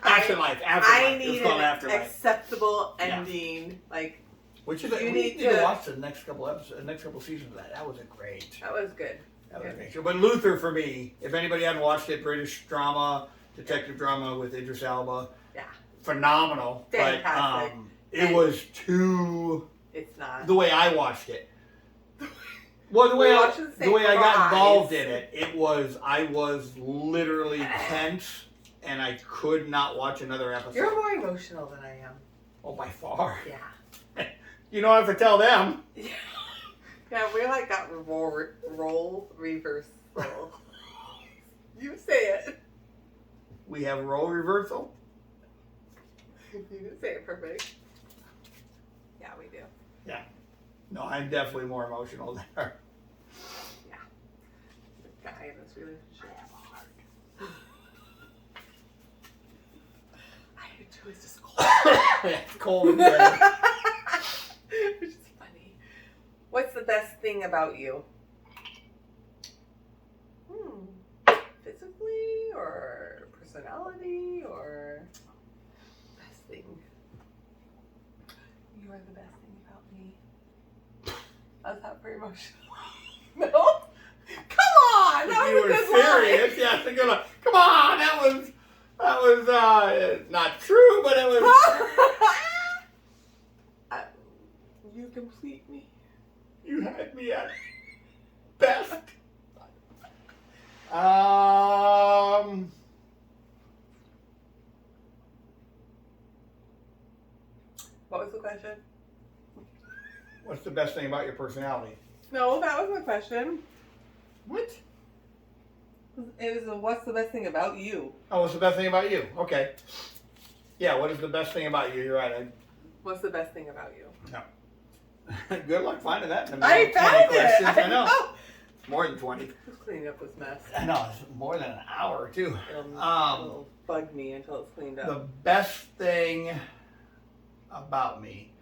Afterlife. I need an acceptable ending. Yeah. Like, which is we need to watch the next couple episodes, the next couple seasons of that. That was great. That was good. That was a great show. But Luther, for me, if anybody hadn't watched it, British drama, detective drama with Idris Elba. Yeah. Phenomenal. Fantastic. But it was too. It's not. The way I watched it. Well, the way I got involved in it, I was literally tense. And I could not watch another episode. You're more emotional than I am. Oh, by far. Yeah. You don't have to tell them. Yeah, we like got role reversal. You say it. We have role reversal? You didn't say it perfect. Yeah, we do. Yeah. No, I'm definitely more emotional there. Yeah. The guy in this relationship. It's just cold. Yeah, it's cold in bed. Which is funny. What's the best thing about you? Physically or personality or best thing? You are the best thing about me. How's that for emotional? No? Come on! That was a good serious. Yeah, it's a good one. Come on, that was not true, but it was. You complete me. You had me at best. What was the question? What's the best thing about your personality? No, that was the question. What? It was what's the best thing about you? Oh, what's the best thing about you? Okay. Yeah, what is the best thing about you? You're right. What's the best thing about you? No. Good luck finding that in the I middle of 20 found questions. it. I know. More than 20. Who's cleaning up this mess? I know, it's more than an hour, too. It'll bug me until it's cleaned up. The best thing about me,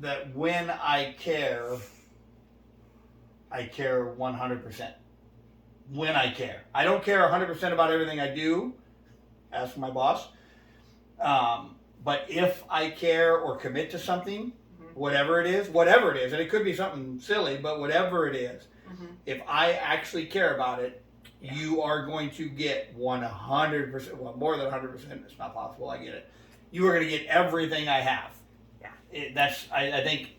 that when I care 100%. When I care. I don't care 100% about everything I do. Ask my boss. But if I care or commit to something, whatever it is, and it could be something silly, but whatever it is, if I actually care about it, you are going to get 100%, well, more than 100%, it's not possible, I get it. You are going to get everything I have. Yeah. I think,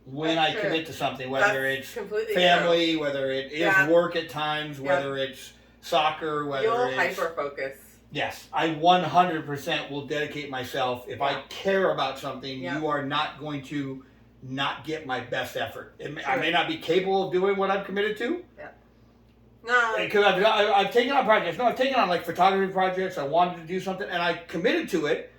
when That's I true. commit to something, whether That's it's completely family, whether it is Yeah. work at times, whether it's soccer, true. whether You'll it's... hyper focus. Yes, I 100% will dedicate myself. If I care about something, Yeah. you are not going to not get my best effort. I Sure. may not be capable of doing what I'm committed to. No. Because I've taken on projects. No, I've taken on like photography projects. I wanted to do something and I committed to it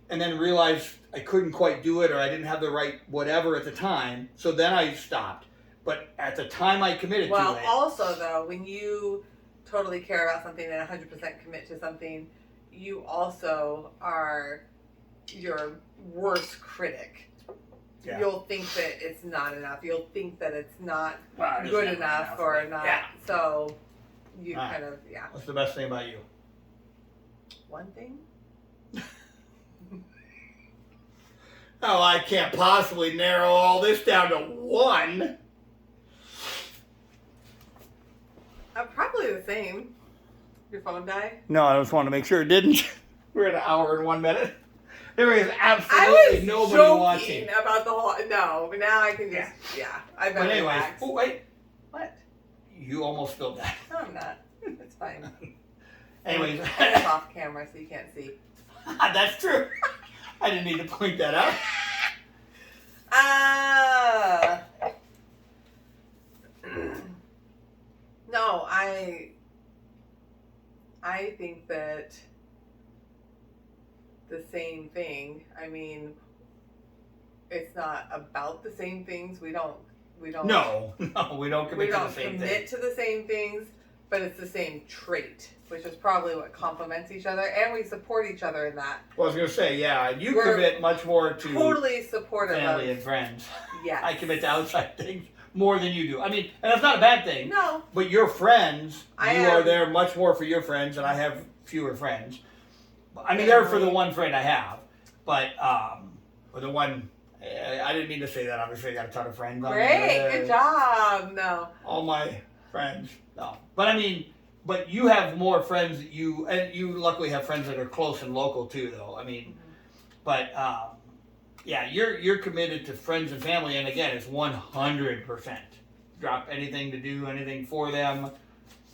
and then realized I couldn't quite do it or I didn't have the right whatever at the time. So then I stopped. But at the time I committed to it. Well, also though, when you totally care about something and 100% commit to something, you also are your worst critic. Yeah. You'll think that it's not enough. You'll think that it's not Well, I just good never enough enough. or not. Yeah. So you Right. kind of, What's the best thing about you? One thing? Oh, I can't possibly narrow all this down to one. Probably the same. Your phone died? No, I just wanted to make sure it didn't. We're at an hour and 1 minute. There is I absolutely was nobody joking watching. about the whole. No, but now I can just. I better But anyways, relax. oh wait, What? you almost spilled that. No, I'm not. It's fine. Anyways, And it's off camera, so you can't see. that's true. I didn't need to point that out. No, I think that the same thing. I mean, it's not about the same things. We don't. No, we don't We commit to don't the same commit thing. to the same things, but it's the same trait, which is probably what complements each other, and we support each other in that. Well, I was gonna say, yeah, you We're commit much more to Totally supportive family of. and friends. Yes. I commit to outside things more than you do. I mean, and that's not a bad thing. No. But your friends, I you am- are there much more for your friends, and I have fewer friends. I mean, they're for the Family. one friend I have, but or the one. I didn't mean to say that. Obviously, I got a ton of friends. Great, good job. No. All my friends, no. But I mean, but you have more friends that and you luckily have friends that are close and local too, though. I mean, but yeah, you're committed to friends and family, and again, it's 100%. Drop anything to do anything for them,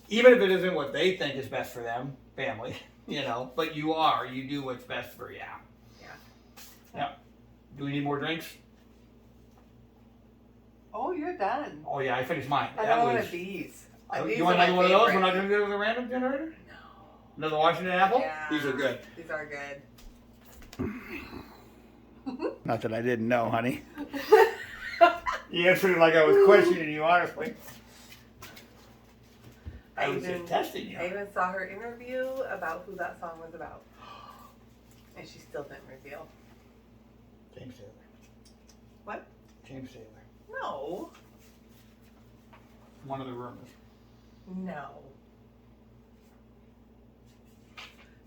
even if it isn't what they think is best for them, family. But you do what's best for you. Yeah. Do we need more drinks? Oh, you're done. Oh yeah, I finished mine. I That don't want was. one of these. Oh, These you want are my another one of those? We're favorite. not going to do it with a random generator? No. Another Washington apple? Yeah. These are good. These are good. Not that I didn't know, honey. You answered it like I was questioning you, honestly. I was just testing you. I even saw her interview about who that song was about. And she still didn't reveal. James Taylor. What? James Taylor. No. One of the rumors. No.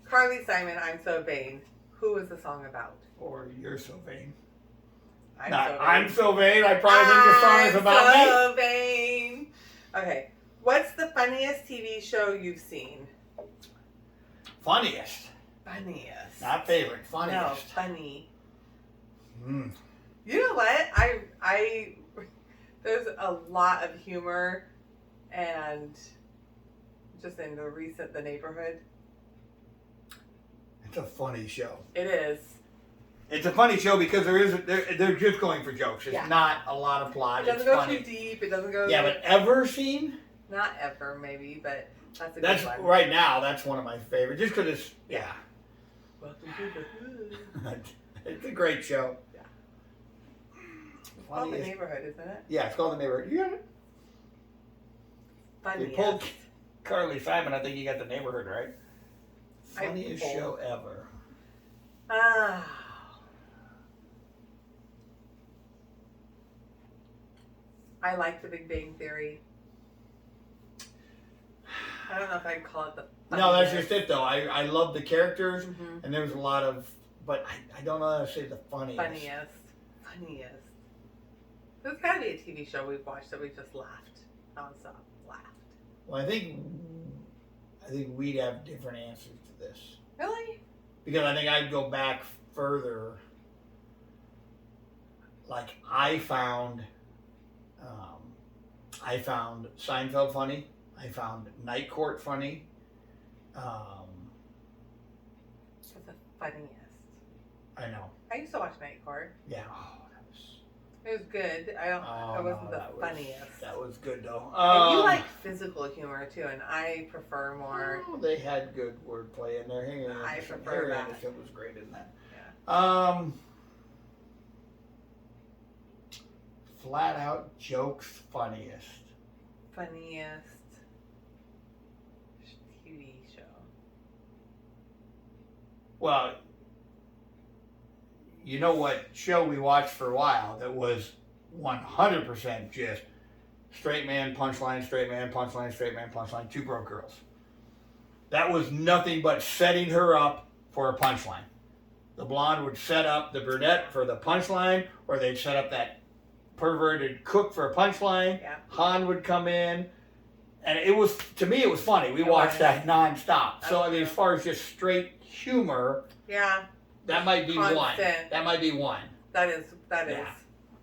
Carly Simon, I'm So Vain. Who was the song about? Or You're So Vain. I'm Not, So Vain. I'm So Vain. I probably think the song is about I'm me. So vain. Okay. What's the funniest TV show you've seen? Funniest. Funniest. Not favorite. No, Funniest. funny. Mm. You know what? I there's a lot of humor and just in the neighborhood. It's a funny show. It is. It's a funny show because they're just going for jokes. It's Yeah. not a lot of plot. It doesn't It's go funny. too deep. It doesn't go. Yeah, but ever seen? Not ever, maybe, but that's a That's good one. right now. That's one of my favorites, just because it's Welcome to the hood. it's a great show. Yeah. called The Neighborhood, isn't it? Yeah, it's called The Neighborhood. You got it? Funniest. You pulled Carly Simon. I think you got The Neighborhood right. Funniest show ever. I like The Big Bang Theory. I don't know if I'd call it the funniest. No, that's just it though. I love the characters, and there was a lot of, but I don't know how to say the funniest. Funniest. There's got to be a TV show we've watched that we just laughed nonstop. Well, I think we'd have different answers to this. Really? Because I think I'd go back further. Like I found Seinfeld funny. I found Night Court funny. It's the funniest. I know. I used to watch Night Court. Yeah. It was good. I wasn't the funniest. That was good though. And you like physical humor too, and I prefer more. Oh, they had good wordplay in there. I prefer Harry that. Anderson was great in that. Yeah. Flat out jokes funniest. Funniest TV show. Well, you know what show we watched for a while that was 100% just straight man, punchline, straight man, punchline, straight man, punchline, Two Broke Girls. That was nothing but setting her up for a punchline. The blonde would set up the brunette for the punchline, or they'd set up that perverted cook for a punchline. Yeah. Han would come in. And it was, to me, it was funny. We watched that nonstop. So, I mean, as far as just straight humor, yeah, that might be constant. one. That might be one. That is. Yeah.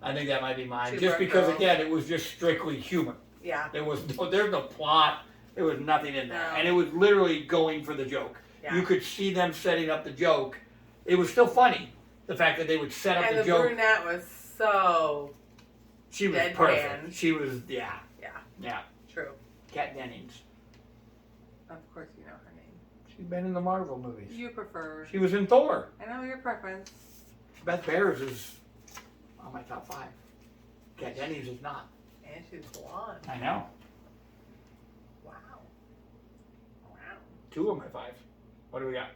I think that might be mine. Two just Broke because, Girls. again, it was just strictly humor. Yeah. There's no plot. There was nothing in there. No. And it was literally going for the joke. Yeah. You could see them setting up the joke. It was still funny. The fact that they would set up and the joke. And the brunette was so. She was deadpan. perfect. She was, yeah. True. Kat Dennings. Of course you know her name. She's been in the Marvel movies. You prefer. She was in Thor. I know your preference. Beth Bears is on my top 5. Kat Dennings is not. And she's blonde. I know. Wow. 2 of my 5. What do we got?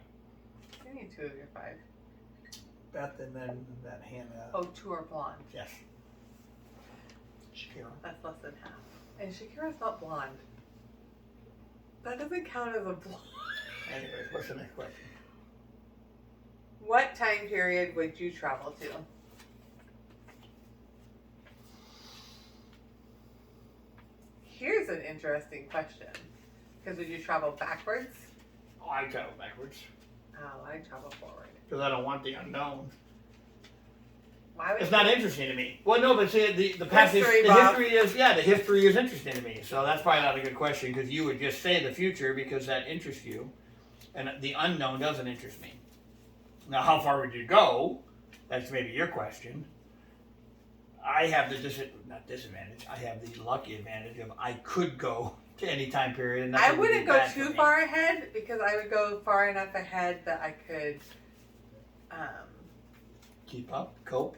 You need 2 of your 5. Beth and then that Hannah. Oh, 2 are blonde. Yes. Shakira. That's less than half. And Shakira's not blonde. That doesn't count as a blonde. Anyways, what's the next question? What time period would you travel to? Here's an interesting question. Because would you travel backwards? Oh, I travel backwards. Oh, I travel forward. Because I don't want the unknown. Why would It's not interesting to me. Well, no, but see, the past History, the Bob. history is interesting to me. So that's probably not a good question because you would just say the future because that interests you, and the unknown doesn't interest me. Now, how far would you go? That's maybe your question. I have the disadvantage. I have the lucky advantage of I could go to any time period. And I wouldn't go too far ahead because I would go far enough ahead that I could keep up, cope.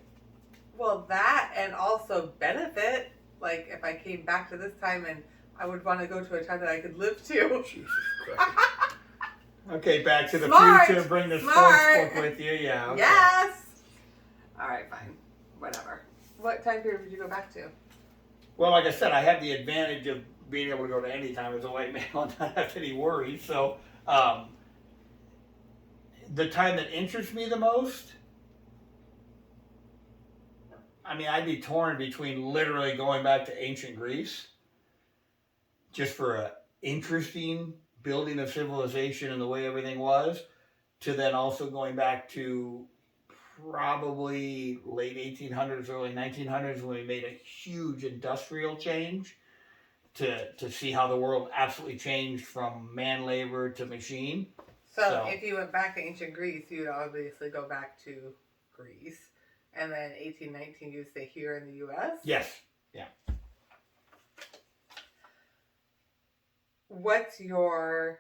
Well, that and also benefit. Like if I came back to this time and I would want to go to a time that I could live to. Jesus Christ. Okay, Back to the Smart. Future. Bring the sports Smart. book with you. Yeah. Okay. Yes. All right, fine. Whatever. What time period would you go back to? Well, like I said, I have the advantage of being able to go to any time as a white male and not have any worries. So, the time that interests me the most, I mean, I'd be torn between literally going back to ancient Greece, just for a interesting building of civilization and the way everything was, to then also going back to probably late 1800s, early 1900s when we made a huge industrial change to see how the world absolutely changed from man labor to machine. So if you went back to ancient Greece, you would obviously go back to Greece. And then 1819, you'd stay here in the U.S.? Yes. Yeah. What's your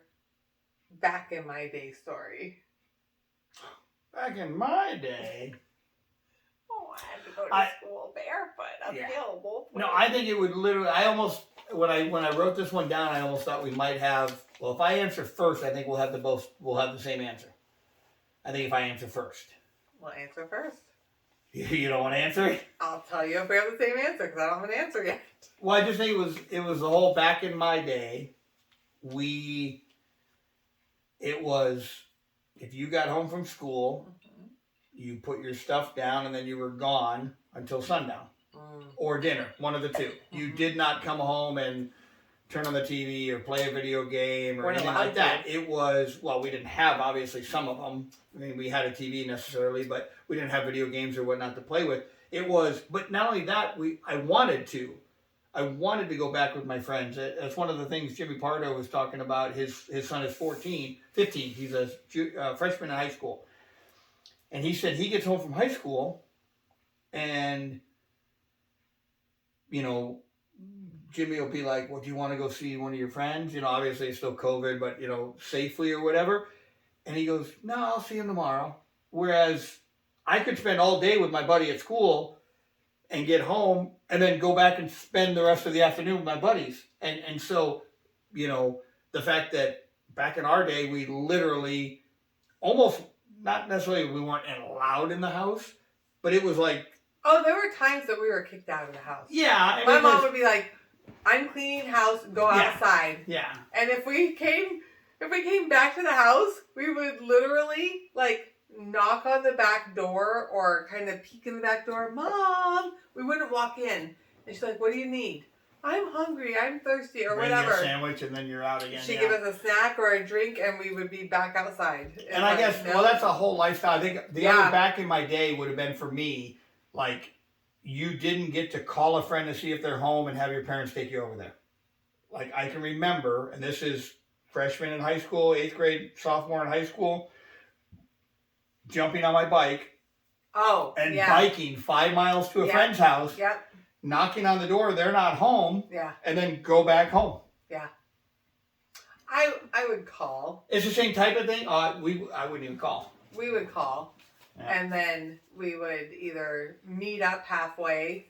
back in my day story? Back in my day. Oh, I have to go to school barefoot. Uphill both ways. No, I think it would literally. I almost when I wrote this one down, I almost thought we might have. Well, if I answer first, I think we'll have the same answer. I think if I answer first. Well, answer first. You don't want to answer it? I'll tell you if we have the same answer because I don't have an answer yet. Well, I just think it was the whole back in my day. It was if you got home from school, you put your stuff down and then you were gone until sundown or dinner, one of the two. You did not come home and turn on the TV or play a video game or anything like that. It was, well, we didn't have, obviously, some of them. I mean, we had a TV necessarily, but we didn't have video games or whatnot to play with. It was, but not only that, I wanted to go back with my friends. That's one of the things Jimmy Pardo was talking about. His son is 15. He's a freshman in high school. And he said he gets home from high school and, Jimmy will be like, well, do you want to go see one of your friends? Obviously it's still COVID, but, safely or whatever. And he goes, no, I'll see him tomorrow. Whereas I could spend all day with my buddy at school and get home and then go back and spend the rest of the afternoon with my buddies. And so, the fact that back in our day, we literally almost, not necessarily we weren't allowed in the house, but it was like. Oh, there were times that we were kicked out of the house. Yeah. My mom would be like, I'm cleaning house, go outside. Yeah. And if we came back to the house, we would literally knock on the back door or kind of peek in the back door. Mom, we wouldn't walk in. And she's like, what do you need? I'm hungry, I'm thirsty, or whatever. Bring you a sandwich and then you're out again. She'd give us a snack or a drink and we would be back outside. And I guess, well, that's a whole lifestyle. I think the other back in my day would have been for me, you didn't get to call a friend to see if they're home and have your parents take you over there. I can remember, and this is freshman in high school, 8th grade, sophomore in high school, jumping on my bike. Oh, and biking 5 miles to a friend's house. Yep. Knocking on the door, they're not home. Yeah. And then go back home. Yeah. I would call. It's the same type of thing. I wouldn't even call. We would call. Yeah. And then we would either meet up halfway,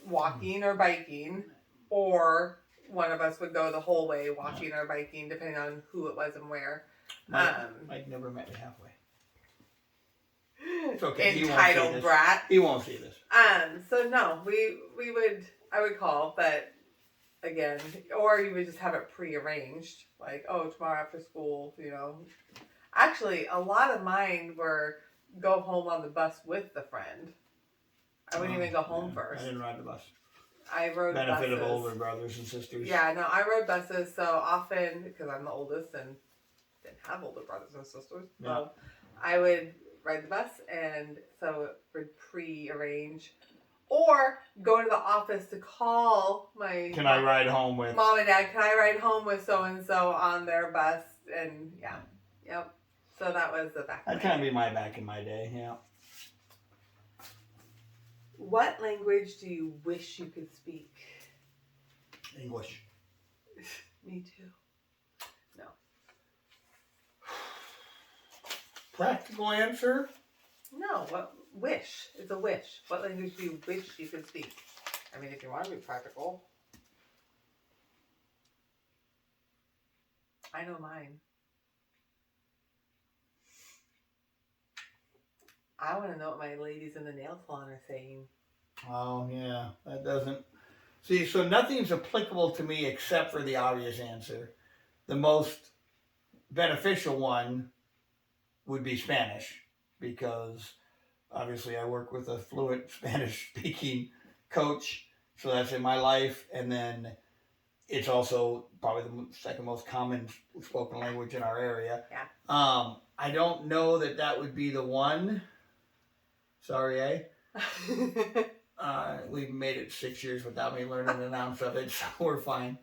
walking or biking, or one of us would go the whole way, walking or biking, depending on who it was and where. Mike never met me halfway. It's okay. Entitled brat. He won't see this. So no, I would call, but again, or you would just have it prearranged, tomorrow after school, Actually, a lot of mine were go home on the bus with the friend. I wouldn't even go home first. I didn't ride the bus. I rode Benefit buses. of older brothers and sisters. Yeah, no, I rode buses so often because I'm the oldest and didn't have older brothers and sisters. So yeah. I would ride the bus, and so it would pre-arrange. Or go to the office to call my... Can I ride home with... Mom and Dad, can I ride home with so-and-so on their bus? And yep. So that was the back. That'd kind of be my back in my day, yeah. What language do you wish you could speak? English. Me too. No. Practical answer? No, what wish? It's a wish. What language do you wish you could speak? I mean, if you want to be practical. I know mine. I want to know what my ladies in the nail salon are saying. Oh, yeah. That doesn't... See, so nothing's applicable to me except for the obvious answer. The most beneficial one would be Spanish, because obviously I work with a fluent Spanish-speaking coach, so that's in my life. And then it's also probably the second most common spoken language in our area. Yeah. I don't know that would be the one. Sorry, eh? We've made it 6 years without me learning an ounce of it, so we're fine.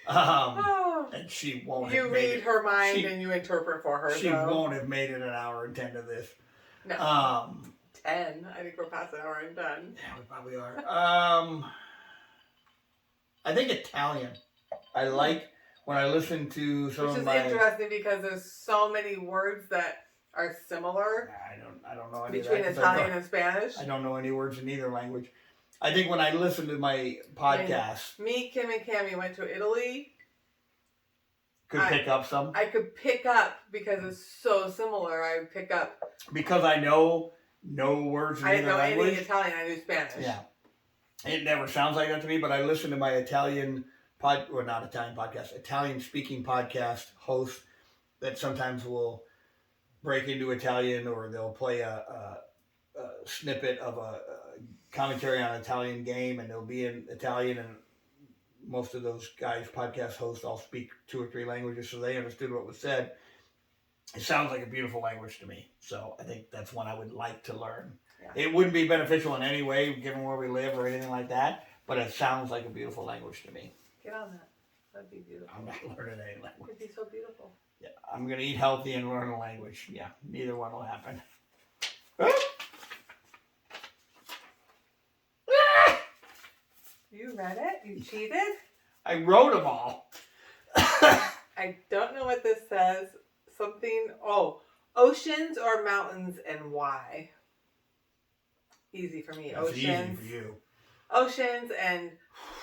And she won't have made it. You read her mind and you interpret for her. She won't have made it an hour and 10 of this. No. 10. I think we're past an hour and 10. Yeah, we probably are. I think Italian. I like when I listen to some Which of is my... interesting because there's so many words that are similar. I don't know any between of that, Italian and Spanish. I don't know any words in either language. I think when I listen to my podcast, me, Kim, and Cammie went to Italy. Pick up some. I could pick up because it's so similar. I would pick up because I know no words in either language. I didn't know any Italian. I knew Spanish. Yeah, it never sounds like that to me. But I listen to my Italian Italian speaking podcast host that sometimes will break into Italian, or they'll play a snippet of a commentary on an Italian game, and they'll be in Italian, and most of those guys, podcast hosts, all speak 2 or 3 languages, so they understood what was said. It sounds like a beautiful language to me, so I think that's one I would like to learn. Yeah. It wouldn't be beneficial in any way, given where we live or anything like that, but it sounds like a beautiful language to me. Get on that. That'd be beautiful. I'm not learning any language. It'd be so beautiful. Yeah, I'm going to eat healthy and learn a language. Yeah, neither one will happen. You read it? You cheated? I wrote them all. I don't know what this says. Something, oceans or mountains and why? Easy for me. That's oceans. Easy for you. Oceans, and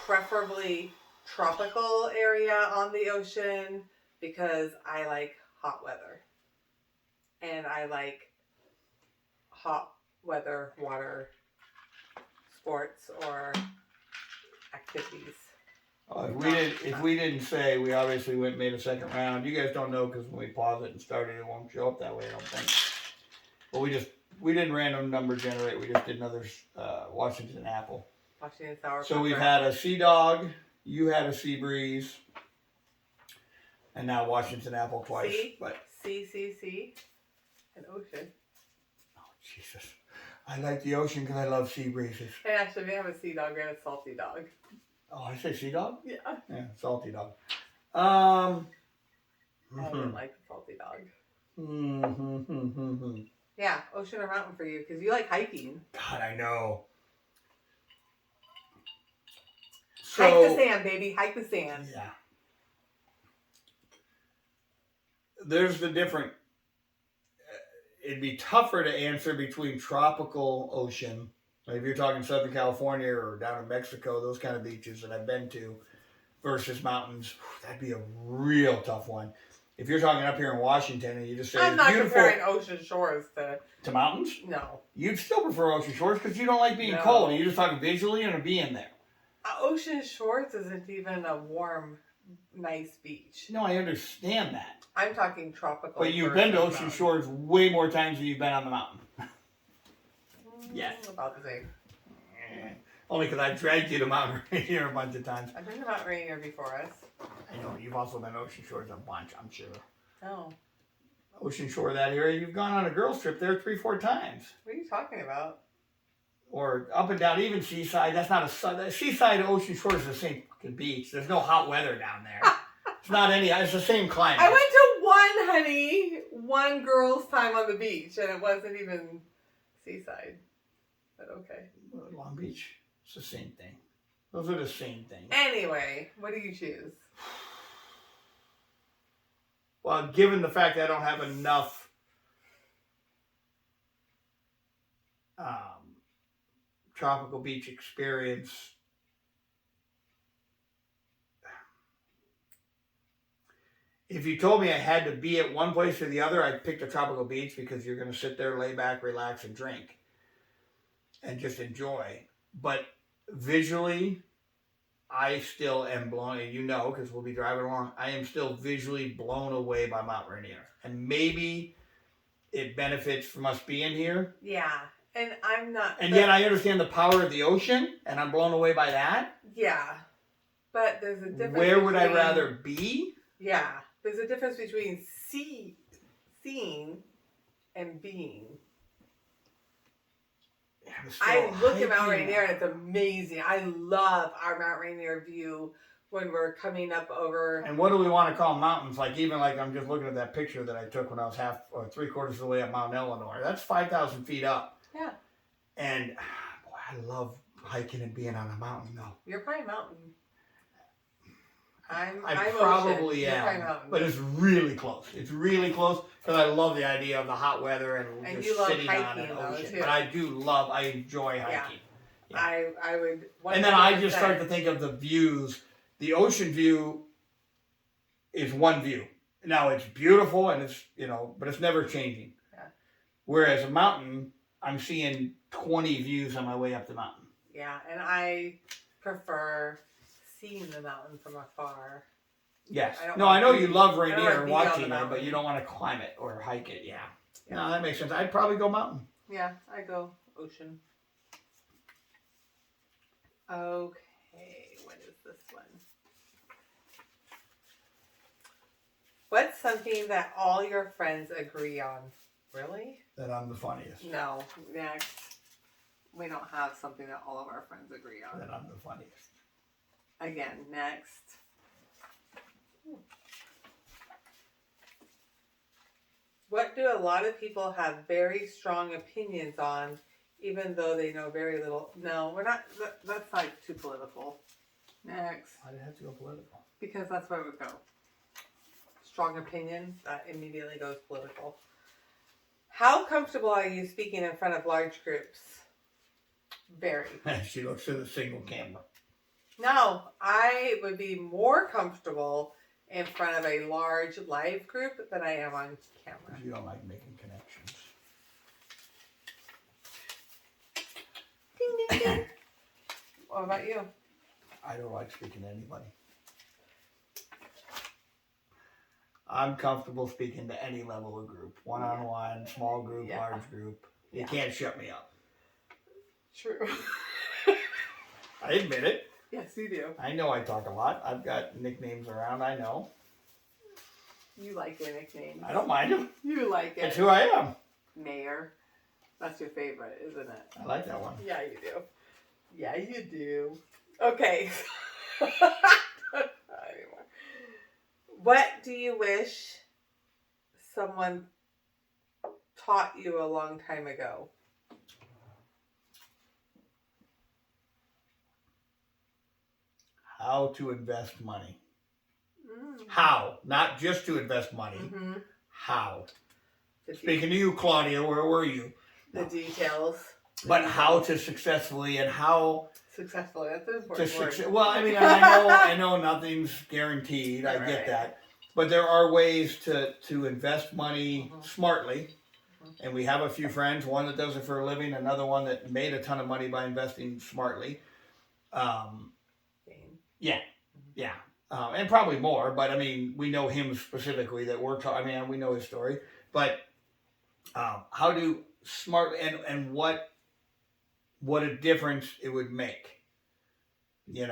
preferably tropical area on the ocean, because I like hot weather. And I like hot weather, water, sports, or activities. If we didn't say, we obviously went and made a second round. You guys don't know because when we pause it and started, it won't show up that way, I don't think. But we didn't random number generate. We just did another Washington Apple. Washington Sour. So we've had a Sea Dog, you had a Sea Breeze, and now Washington Apple twice. C, and ocean. Oh, Jesus. I like the ocean because I love sea breezes. And actually, we have a Sea Dog and a Salty Dog. Oh, I say Sea Dog? Yeah. Yeah, Salty Dog. I didn't like the Salty Dog. Yeah, ocean or mountain for you, because you like hiking. God, I know. So, hike the sand, baby. Hike the sand. Yeah. There's the different... It'd be tougher to answer between tropical ocean, like if you're talking Southern California or down in Mexico, those kind of beaches that I've been to, versus mountains. That'd be a real tough one. If you're talking up here in Washington and you just say I'm not comparing ocean shores to mountains. No. You'd still prefer ocean shores because you don't like being cold. You're just talking visually and being there. Ocean shores isn't even a warm, nice beach. No, I understand that. I'm talking tropical. But you've been to ocean shores way more times than you've been on the mountain. Yes. About the same. Only because I dragged you to Mount Rainier a bunch of times. I've been to Mount Rainier before us. I know. You've also been to ocean shores a bunch, I'm sure. Oh. Ocean shore, that area. You've gone on a girls' trip there 3-4 times. What are you talking about? Or up and down, even seaside. That's not a seaside. Ocean shore is the same fucking beach. There's no hot weather down there. It's not any. It's the same climate. I went to one girls' time on the beach, and it wasn't even seaside. But okay. Long Beach. It's the same thing. Those are the same thing. Anyway, what do you choose? Well, given the fact that I don't have enough tropical beach experience, if you told me I had to be at one place or the other, I'd pick the tropical beach because you're going to sit there, lay back, relax, and drink and just enjoy. But visually, I still am blown, and you know, because we'll be driving along, I am still visually blown away by Mount Rainier. And maybe it benefits from us being here. Yeah, and I'm not... And yet I understand the power of the ocean, and I'm blown away by that. Yeah, but there's a difference. Where would I rather be? Yeah, there's a difference between seeing and being. I look at Mount Rainier and it's amazing. I love our Mount Rainier view when we're coming up over. And what do we want to call mountains? Like even like I'm just looking at that picture that I took when I was half or 3/4 of the way up Mount Eleanor. That's 5,000 feet up. Yeah. And boy, I love hiking and being on a mountain though. You're Pine Mountain. I'm probably ocean. am, but it's really close. It's really close because I love the idea of the hot weather and just sitting on an ocean. But I enjoy hiking. Yeah. I would. 100%. And then I just start to think of the views. The ocean view is one view. Now it's beautiful and it's but it's never changing. Yeah. Whereas a mountain, I'm seeing 20 views on my way up the mountain. Yeah, and I prefer seeing the mountain from afar. Yes. I know you love Rainier and watching it, but you don't want to climb it or hike it. Yeah. No, that makes sense. I'd probably go mountain. Yeah, I go ocean. Okay, what is this one? What's something that all your friends agree on? Really? That I'm the funniest. No. Next. We don't have something that all of our friends agree on. That I'm the funniest. Again, next. What do a lot of people have very strong opinions on, even though they know very little? No, we're not. That's like too political. Next. Why did it have to go political? Because that's where it would go. Strong opinion, that immediately goes political. How comfortable are you speaking in front of large groups? Very. She looks at the single camera. No, I would be more comfortable in front of a large live group than I am on camera. You don't like making connections. Ding, ding, ding. What about you? I don't like speaking to anybody. I'm comfortable speaking to any level of group. One-on-one, small group, large group. You can't shut me up. True. I admit it. Yes, you do. I know I talk a lot. I've got nicknames around, I know. You like your nicknames. I don't mind them. You like it. It's who I am. Mayor. That's your favorite, isn't it? I like that one. Yeah, you do. Yeah, you do. Okay. What do you wish someone taught you a long time ago? How to invest money. How. Not just to invest money. Mm-hmm. How. Speaking to you, Claudia, where were you? The details. But how to successfully and how... Successfully, that's an important word. Well, I mean, I know nothing's guaranteed. I get that. But there are ways to invest money smartly. And we have a few friends, one that does it for a living, another one that made a ton of money by investing smartly. Yeah. And probably more, but I mean, we know him specifically that we're talking, we know his story. But how to smart and what a difference it would make. And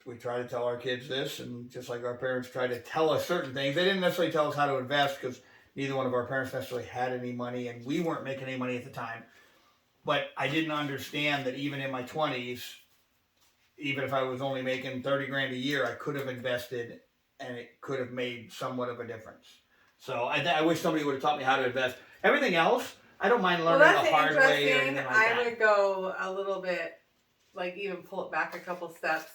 we try to tell our kids this, and just like our parents try to tell us certain things, they didn't necessarily tell us how to invest because neither one of our parents necessarily had any money, and we weren't making any money at the time. But I didn't understand that even in my 20s, even if I was only making $30,000 a year, I could have invested, and it could have made somewhat of a difference. So I wish somebody would have taught me how to invest. Everything else, I don't mind learning the hard way or anything like that. I would go a little bit, like even pull it back a couple steps.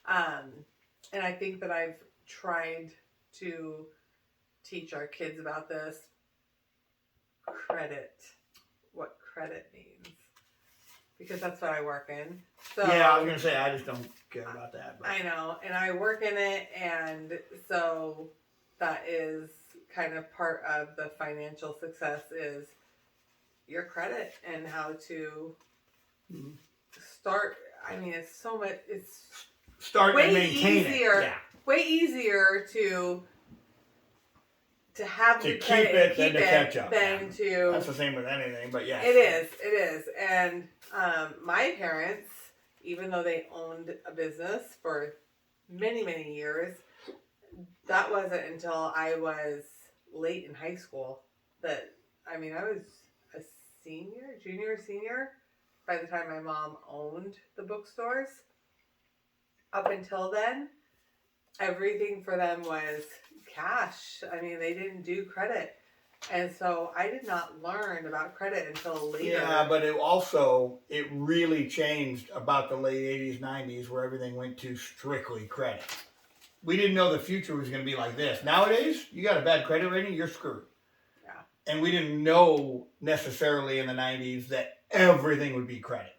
And I think that I've tried to teach our kids about this. What credit means. Because that's what I work in. So, yeah, I was going to say, I just don't care about that. But. I know, and I work in it, and so that is kind of part of the financial success is your credit and how to start. I mean, it's so much, it's start and maintain it. Yeah. Way easier to have to your keep credit it than to catch up. Than to. That's the same with anything, but yeah. It is. And my parents, even though they owned a business for many, many years, that wasn't until I was late in high school that, I was a junior, senior, by the time my mom owned the bookstores. Up until then, everything for them was cash. They didn't do credit. And so I did not learn about credit until later. Yeah, but it really changed about the late 80s, 90s where everything went to strictly credit. We didn't know the future was going to be like this. Nowadays, you got a bad credit rating, you're screwed. Yeah. And we didn't know necessarily in the 90s that everything would be credit.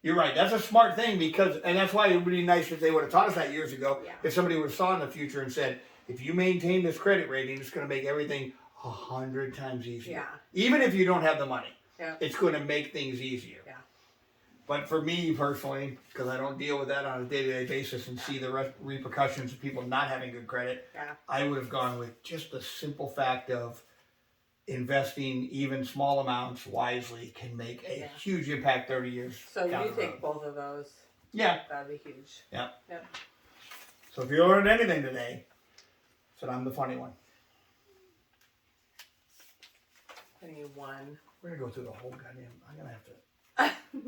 You're right. That's a smart thing and that's why it would be nice if they would have taught us that years ago. Yeah. If somebody would have saw in the future and said, if you maintain this credit rating, it's going to make everything 100 times easier. Yeah. Even if you don't have the money, yeah. it's going to make things easier. Yeah. But for me personally, because I don't deal with that on a day-to-day basis and see the repercussions of people not having good credit, I would have gone with just the simple fact of investing even small amounts wisely can make a huge impact 30 years. So you take both of those. Yeah. That'd be huge. Yeah. Yep. So if you learned anything today, said I'm the funny one. Anyone. We're gonna go through the whole goddamn. I'm gonna have to.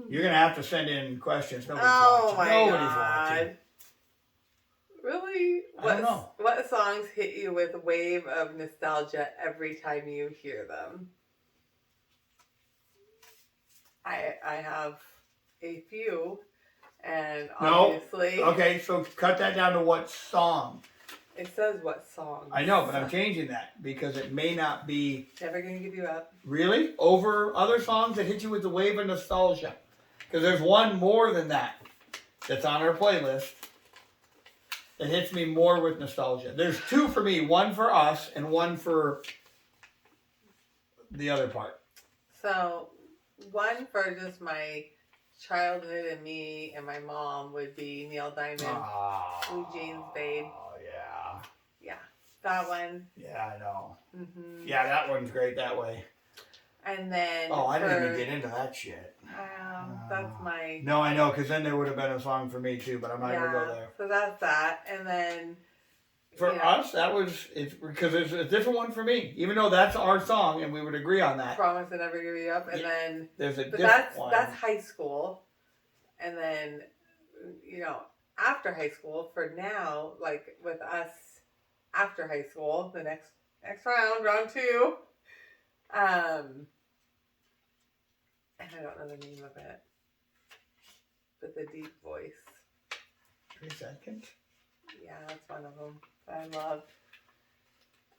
You're gonna have to send in questions. Nobody's watching. Nobody's watching. Really? I don't know. What songs hit you with a wave of nostalgia every time you hear them? I have a few, and obviously. No. Okay, so cut that down to what song. It says what song. I know, but I'm changing that because it may not be. Never Gonna Give You Up. Really? Over other songs that hit you with the wave of nostalgia? Because there's one more than that that's on our playlist that hits me more with nostalgia. There's two for me, one for us and one for the other part. So, one for just my childhood and me and my mom would be Neil Diamond, Blue Jeans Babe. Oh, yeah. Yeah, that one. Yeah, I know. Mm-hmm. Yeah, that one's great that way. And then. Oh, I didn't even get into that shit. That's my. No, I know, because then there would have been a song for me too, but I'm not going to go there. So that's that. And then. For us, it's because it's a different one for me. Even though that's our song and we would agree on that. Promise to Never Give You Up. And then. There's a different one. That's high school. And then, after high school, for now, like with us after high school, the next round two. And I don't know the name of it. But the deep voice. 3 seconds? Yeah, that's one of them that I love.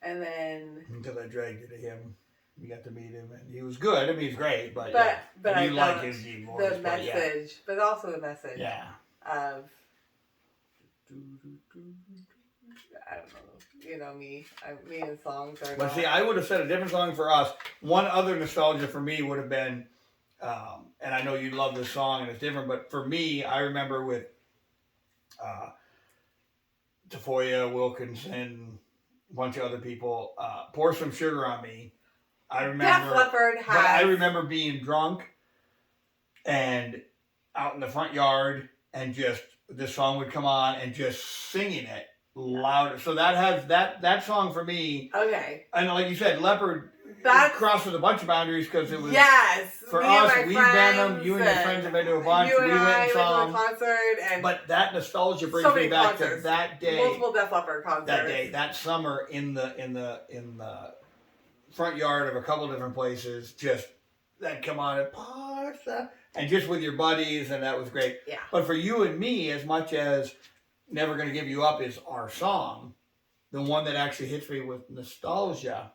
And then... Until I dragged you to him. You got to meet him, and he was good. I mean, he's great, but I you like his deep voice. The message, but also the message. Yeah. Of... I don't know. Me and songs are. But see, I would have said a different song for us. One other nostalgia for me would have been, and I know you love this song and it's different, but for me, I remember with Tafoya, Wilkinson, a bunch of other people, Pour Some Sugar on Me. I remember. Def Leppard has. But I remember being drunk and out in the front yard, and just this song would come on and just singing it louder. So that has that song for me. Okay. And like you said, Leopard crosses a bunch of boundaries because it was for us. We've been them. You and your friends have been to a bunch. We went and saw them. Concert, but that nostalgia brings me back to that day. Multiple Def Leppard concerts. That day, that summer in the front yard of a couple different places. Just that come on and just with your buddies, and that was great. Yeah. But for you and me, as much as Never Gonna Give You Up is our song, the one that actually hits me with nostalgia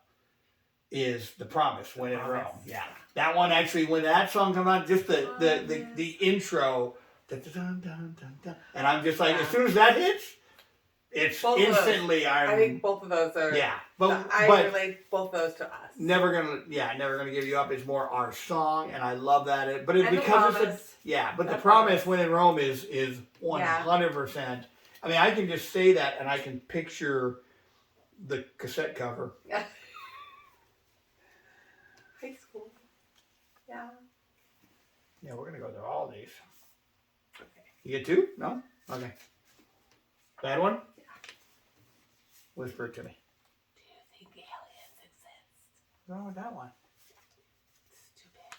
is The Promise, When in Rome. Yeah. That one actually, when that song comes on, just the intro, and I'm just like, as soon as that hits, it's both instantly I think both of those are. Yeah. I relate both those to us. Never Gonna Give You Up is more our song, and I love that. But it's and because The Promise. But The Promise, When in Rome is 100%. I mean, I can just say that, and I can picture the cassette cover. Yeah. High school. Yeah. Yeah, we're gonna go through all these. Okay. You get 2? No? Okay. Bad one? Yeah. Whisper it to me. Do you think aliens exist? What's wrong with that one? Stupid.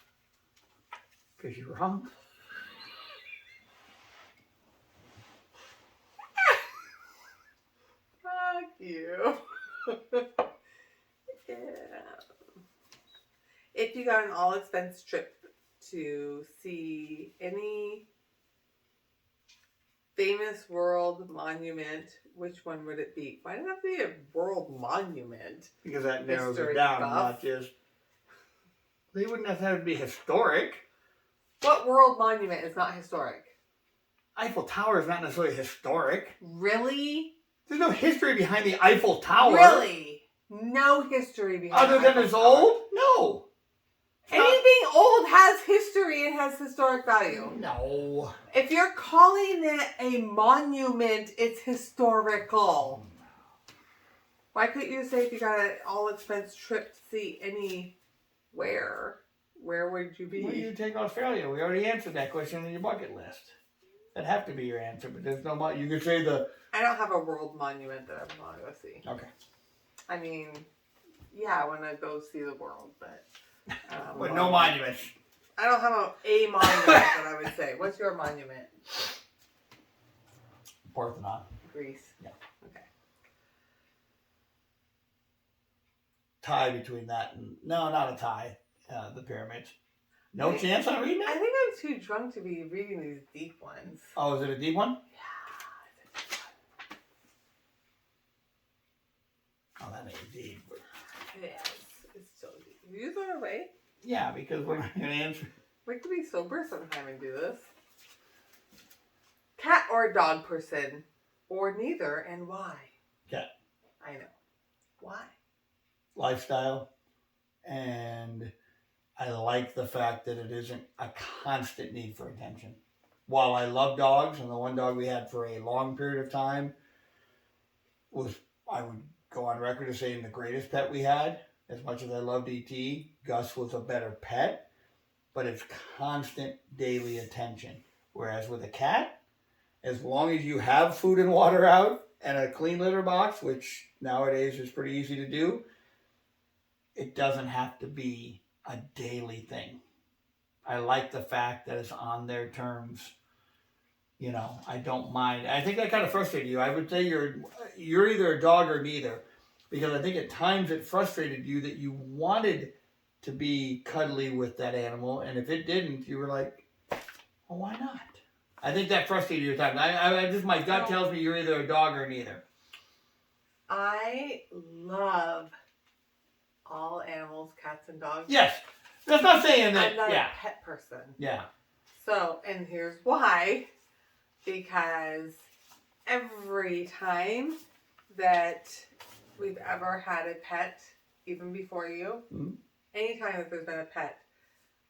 Because you're wrong. Fuck you. Yeah. If you got an all-expense trip to see any famous world monument, which one would it be? Why does it have to be a world monument? Because that narrows it History down, buff. not just... They wouldn't have to be historic. What world monument is not historic? Eiffel Tower is not necessarily historic. Really? There's no history behind the Eiffel Tower. Really? No history behind Other than it's old? No. Anything old has history and has historic value. No. If you're calling it a monument, it's historical. Why couldn't you say if you got an all-expense trip to see anywhere, where would you be? Well, you take Australia. We already answered that question on your bucket list. That'd have to be your answer, but there's no... You could say the... I don't have a world monument that I want to go see. Okay. I mean, yeah, I want to go see the world, but... But no monuments. I don't have a monument that I would say. What's your monument? Parthenon. Greece. Yeah. Okay. Tie between that and... No, not a tie. The pyramids. No chance on reading I it? think I'm too drunk to be reading these deep ones. Oh, is it a deep one? Yeah. Oh, that ain't deep. But... It is. It's so deep. You throw it away? Yeah, because we're not going to answer. We could be sober sometime and do this. Cat or dog person? Or neither, and why? Cat. I know. Why? Lifestyle. And I like the fact that it isn't a constant need for attention. While I love dogs, and the one dog we had for a long period of time was, I would go on record as saying, the greatest pet we had. As much as I loved E.T., Gus was a better pet, but it's constant daily attention. Whereas with a cat, as long as you have food and water out and a clean litter box, which nowadays is pretty easy to do, it doesn't have to be a daily thing. I like the fact that it's on their terms. You know, I don't mind. I think that kind of frustrated you. I would say you're either a dog or neither. Because I think at times it frustrated you that you wanted to be cuddly with that animal, and if it didn't, you were like, well, why not? I think that frustrated you at times. I just, my gut tells me you're either a dog or neither. I love all animals, cats and dogs. Yes. That's not saying that, I'm not yeah. a pet person. Yeah. So, and here's why. Because every time that we've ever had a pet, even before you, anytime that there's been a pet,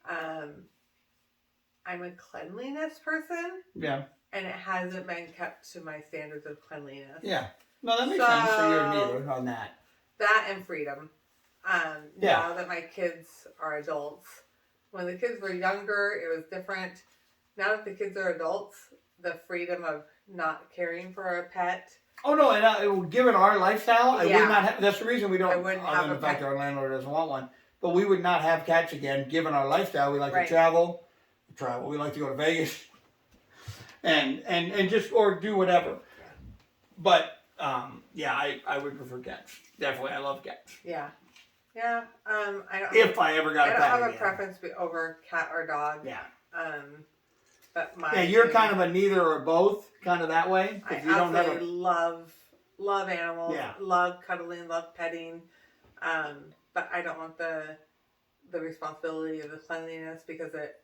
I'm a cleanliness person. Yeah. And it hasn't been kept to my standards of cleanliness. Yeah. No, that makes sense. So you're neither on that. That and freedom. Now that my kids are adults. When the kids were younger, it was different. Now that the kids are adults, the freedom of not caring for a pet. Oh no, and given our lifestyle, I would not have, that's the reason we don't, I wouldn't other have than a the fact pet. that our landlord doesn't want one, but we would not have cats again, given our lifestyle. We like to travel, we like to go to Vegas, and just, or do whatever. But, I would prefer cats. Definitely, I love cats. Yeah. Yeah, If I ever got a pet I don't have again. a preference over cat or dog. Yeah. But Yeah, you're kind of a neither or both, kind of that way. I You don't have absolutely love animals. Yeah. Love cuddling, love petting. But I don't want the responsibility of the cleanliness because it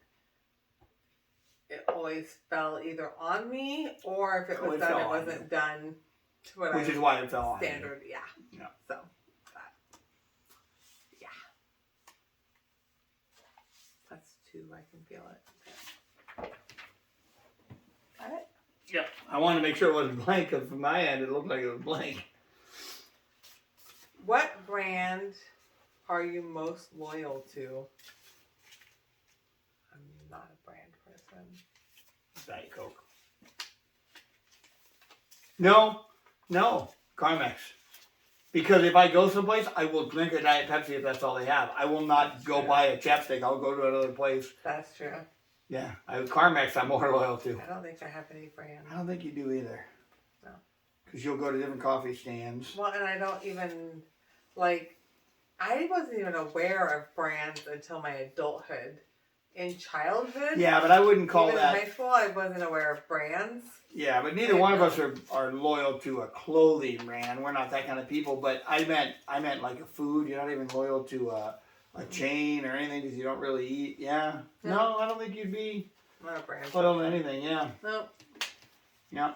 always fell either on me or if it was done, it wasn't done to what which is why it fell on standard. you. Yeah. So. That's two. I can feel it. Got it? Yeah. I wanted to make sure it wasn't blank because from my end it looked like it was blank. What brand are you most loyal to? I'm not a brand person. Diet Coke. No. Carmex. Because if I go someplace, I will drink a Diet Pepsi if that's all they have. I will not go buy a chapstick. I'll go to another place. That's true. Yeah. Carmex I'm more loyal to. I don't think I have any brands. I don't think you do either. No. Because you'll go to different coffee stands. Well, and I don't even, like, I wasn't even aware of brands until my adulthood. In childhood, yeah, but I wouldn't call even that. In high school, I wasn't aware of brands. Yeah, but neither one of us are loyal to a clothing brand. We're not that kind of people. But I meant like a food. You're not even loyal to a chain or anything because you don't really eat. Yeah. No, I don't think you'd be Not a brand. loyal to anything. Yeah. No. Yeah.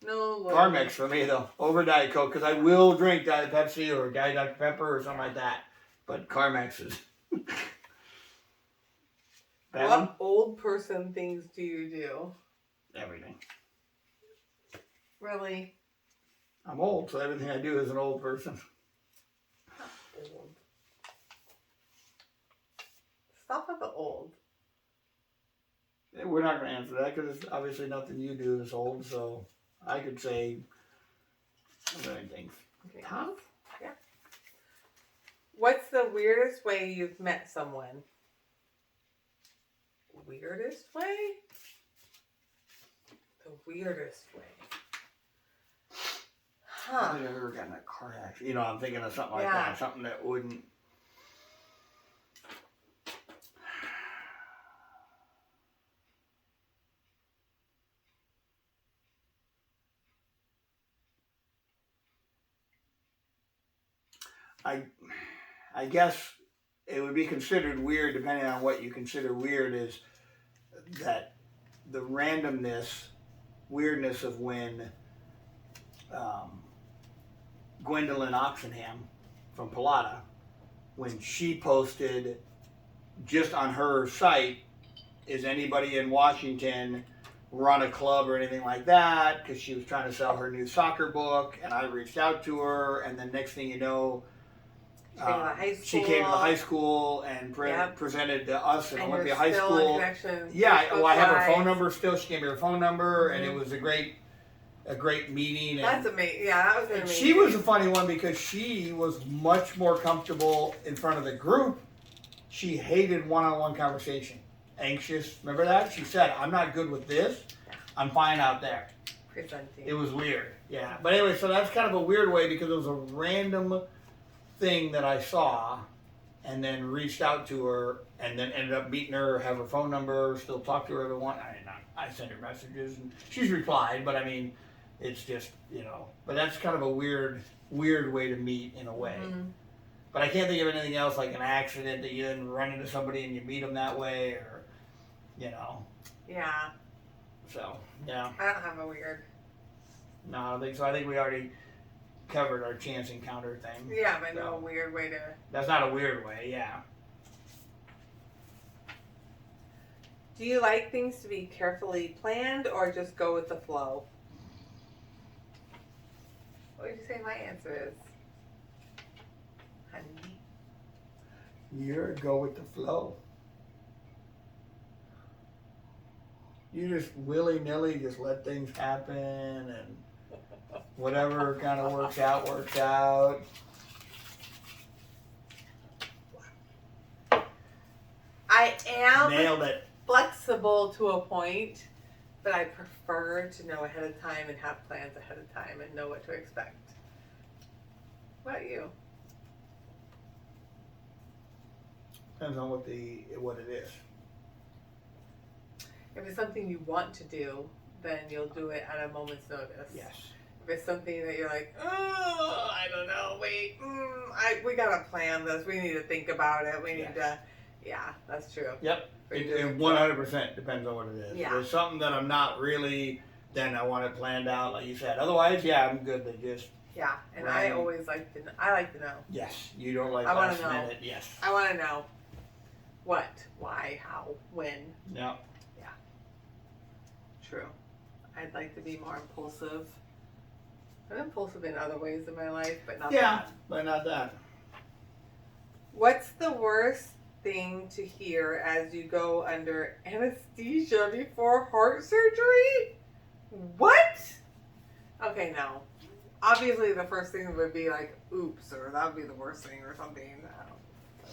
No. Carmex for me though, over Diet Coke because I will drink Diet Pepsi or Diet Dr Pepper or something like that. But Carmex is. What old person things do you do? Everything. Really? I'm old, so everything I do is an old person. Old. Stop with the old. We're not going to answer that because it's obviously nothing you do is old, so I could say a million things. Okay. Tom? Yeah. What's the weirdest way you've met someone? Weirdest way? The weirdest way. I don't think I've ever gotten in a car accident. You know, I'm thinking of something like that. Something that wouldn't. I guess it would be considered weird, depending on what you consider weird, is that the weirdness of when Gwendolyn Oxenham from Pilata, when she posted just on her site, is anybody in Washington run a club or anything like that? Because she was trying to sell her new soccer book, and I reached out to her, and then next thing you know, she came to the high school and presented to us at Olympia High School. Yeah, well, I have her phone number still. She gave me her phone number, and it was a great meeting. That's amazing. Yeah, that was amazing. She was a funny one because she was much more comfortable in front of the group. She hated one-on-one conversation. Anxious. Remember that? She said, "I'm not good with this. I'm fine out there." Presenting. It was weird. Yeah. But anyway, so that's kind of a weird way because it was a random thing that I saw and then reached out to her and then ended up meeting her, have her phone number, still talk to her every once. I sent her messages and she's replied, but I mean, it's just, you know, but that's kind of a weird way to meet in a way. Mm-hmm. But I can't think of anything else like an accident that you didn't run into somebody and you meet them that way or, you know. Yeah. So, yeah. I don't have a weird. No, I don't think so. I think we already covered our chance encounter thing. Yeah, but no weird way to. That's not a weird way, yeah. Do you like things to be carefully planned or just go with the flow? What would you say my answer is? Honey. You're go with the flow. You just willy-nilly just let things happen and whatever kind of works out, works out. I am nailed it. Flexible to a point, but I prefer to know ahead of time and have plans ahead of time and know what to expect. What about you? Depends on what it is. If it's something you want to do, then you'll do it at a moment's notice. Yes. If it's something that you're like, oh, I don't know, wait, we gotta plan this. We need to think about it. We need to, yeah, that's true. Yep. It 100% depends on what it is. Yeah. If it's something that I'm not really, then I want it planned out, like you said. Otherwise, yeah, I'm good to just. Yeah, and I always like to know. Yes, you don't like I last minute. Yes. I want to know what, why, how, when. Yeah. Yeah. True. I'd like to be more impulsive. I'm impulsive in other ways in my life, but not that. Yeah, but not that. What's the worst thing to hear as you go under anesthesia before heart surgery? What? Okay, no. Obviously, the first thing would be like, oops, or that would be the worst thing or something. I don't know.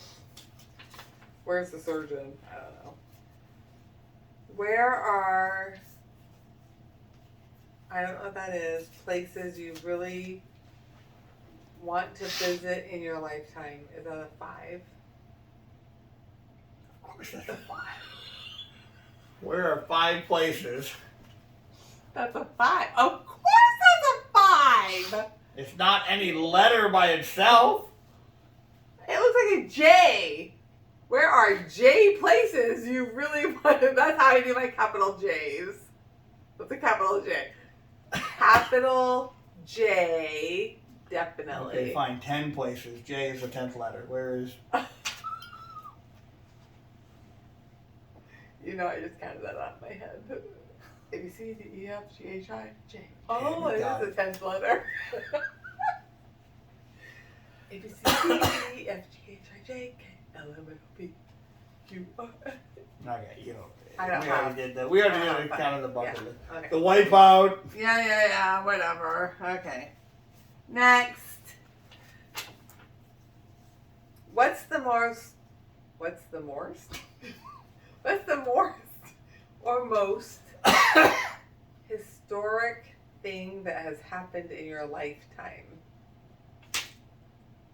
Where's the surgeon? I don't know. Where are, I don't know what that is, places you really want to visit in your lifetime? Is that a 5? Of course that's a 5. Where are 5 places? That's a 5. Of course that's a 5! It's not any letter by itself. It looks like a J. Where are J places you really want to... That's how I do my capital J's. What's a capital J? Capital J, definitely. Okay, fine. 10 places. J is the 10th letter. Where is... You know, I just counted that out in my head. A, B, C, D, E, F, G, H, I, J. Oh, it is the 10th letter. A, B, C, D, E, F, G, H, I, J, K, L, M, N, O, P, Q, R, S. Okay, you know. I don't we have. already did that. We already did the count of the bucket list. Okay. The wipeout. Yeah, whatever. Okay. Next. What's the most or most historic thing that has happened in your lifetime?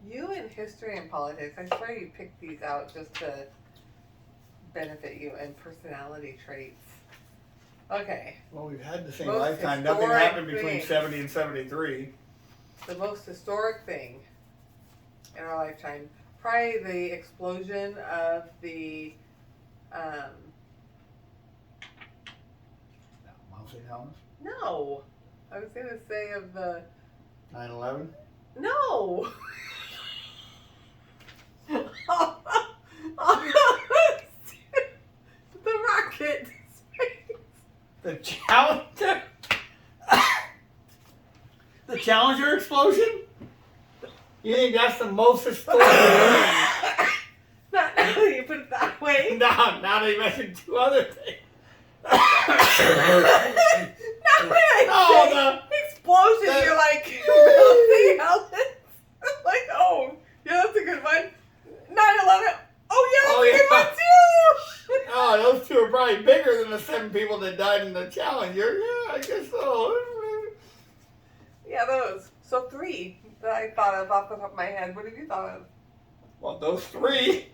You in history and politics, I swear you picked these out just to benefit you and personality traits. Okay. Well, we've had the same Most lifetime. Nothing historic happened between thing. 70 and 73. The most historic thing in our lifetime. Probably the explosion of the Mount St. Helens? no. I was gonna say of the 9/11? no. The rocket. The Challenger? The Challenger explosion? You think that's the most historic thing? Not now that you put it that way. No, now they mentioned 2 other things. Not when I say explosion, you're like, melting Helens. Like, oh, yeah, that's a good one. 9/11. Oh, yeah, that's a good one, too. Oh, those 2 are probably bigger than the 7 people that died in the Challenger. Yeah, I guess so. Yeah, those. So 3 that I thought of off the top of my head. What have you thought of? Well, those 3.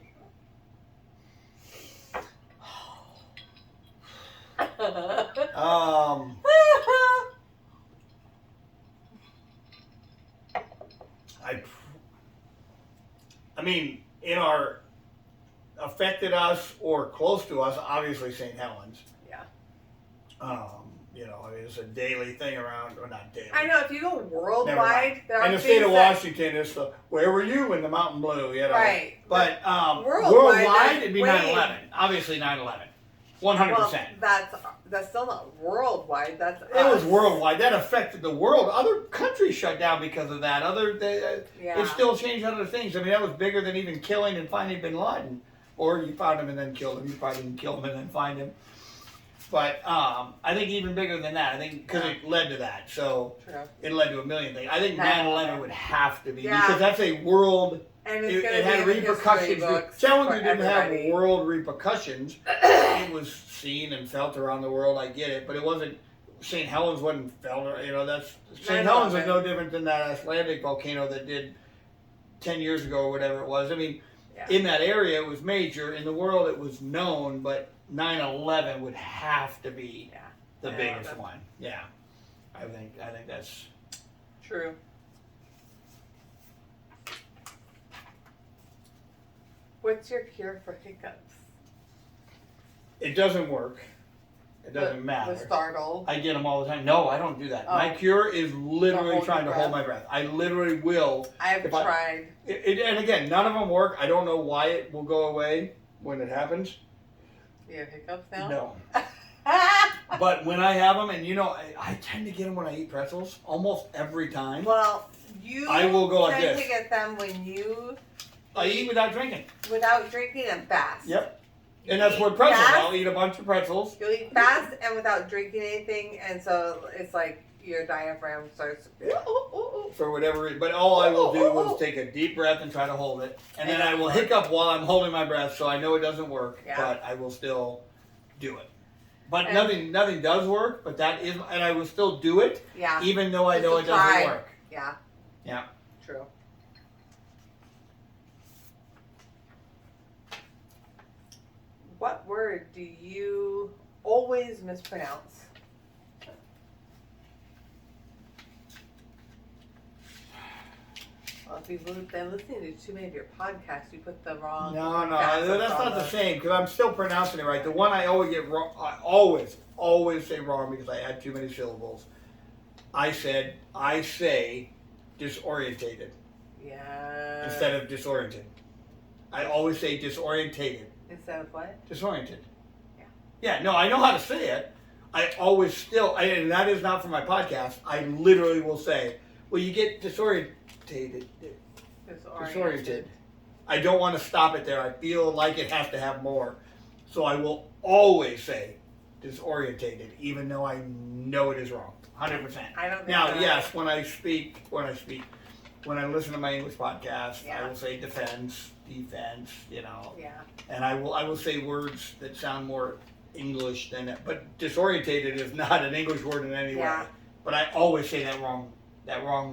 I mean, affected us or close to us, obviously St. Helens. Yeah. You know, I mean, it's a daily thing around, or not daily. I know, if you go worldwide, there are and the state of Washington is where were you when the mountain blew, you know? Right. But worldwide, it'd be 9/11. Obviously 9/11. 100%. Well, that's still not worldwide. That's it was worldwide. That affected the world. Other countries shut down because of that. It still changed other things. I mean, that was bigger than even killing and finding Bin Laden. Or you found him and then killed him. You probably didn't kill him and then find him. But I think even bigger than that. I think because it led to that. So it led to a million things. I think 9/11 would have to be because that's a world. And it had repercussions. Challenger didn't have world repercussions. It was seen and felt around the world. I get it, but it wasn't. St. Helens wasn't felt. You know, that's St. Helens is no different than that Icelandic volcano that did 10 years ago or whatever it was. I mean, in that area it was major. In the world it was known, but 9/11 would have to be the biggest one. Yeah, I think that's true. What's your cure for hiccups? It doesn't work. It doesn't matter. The startle. I get them all the time. No, I don't do that. Oh. My cure is literally trying to hold my breath. I literally will. I have tried. And again, none of them work. I don't know why it will go away when it happens. You have hiccups now? No. But when I have them, and you know, I tend to get them when I eat pretzels almost every time. Well, I will go like this. tend to get them when you I eat without drinking. Without drinking and fast. Yep. And that's what pretzels. I'll eat a bunch of pretzels. You'll eat fast and without drinking anything, and so it's like your diaphragm starts. For whatever reason. But all I will do is take a deep breath and try to hold it. And then I will hiccup while I'm holding my breath, so I know it doesn't work. Yeah. But I will still do it. But nothing does work, but that is, and I will still do it. Yeah. Even though I know it doesn't work. Yeah. Yeah. True. What word do you always mispronounce? Well, if you've been listening to too many of your podcasts, you put the wrong. No, that's not the same because I'm still pronouncing it right. The one I always get wrong, I always say wrong because I add too many syllables. I say disorientated. Yeah. Instead of disoriented. I always say disorientated. Instead of what? Disoriented. Yeah. Yeah, no, I know how to say it. I always still, and that is not for my podcast, I literally will say, well, you get disoriented. Disoriented. I don't want to stop it there. I feel like it has to have more. So I will always say disorientated, even though I know it is wrong. 100%. I don't think Now, that. yes, when I listen to my English podcast, Yeah. I will say defense, you know. Yeah. And I will say words that sound more English than that. But disorientated is not an English word in any Yeah. way. But I always say that wrong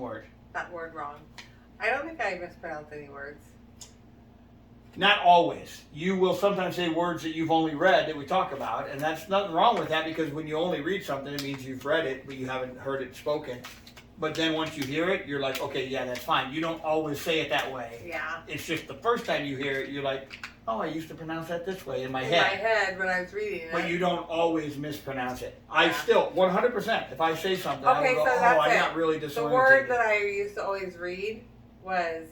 word. That word wrong. I don't think I mispronounce any words. Not always. You will sometimes say words that you've only read that we talk about, and that's nothing wrong with that because when you only read something, it means you've read it, but you haven't heard it spoken. But then once you hear it, you're like, okay, yeah, that's fine. You don't always say it that way. Yeah. It's just the first time you hear it, you're like, oh, I used to pronounce that this way in my In head. my head when I was reading it. But you don't always mispronounce it. Yeah. I still, 100%, if I say something, I Okay, will go, so oh, that's I'm it. not really The disoriented. word that I used to always read was,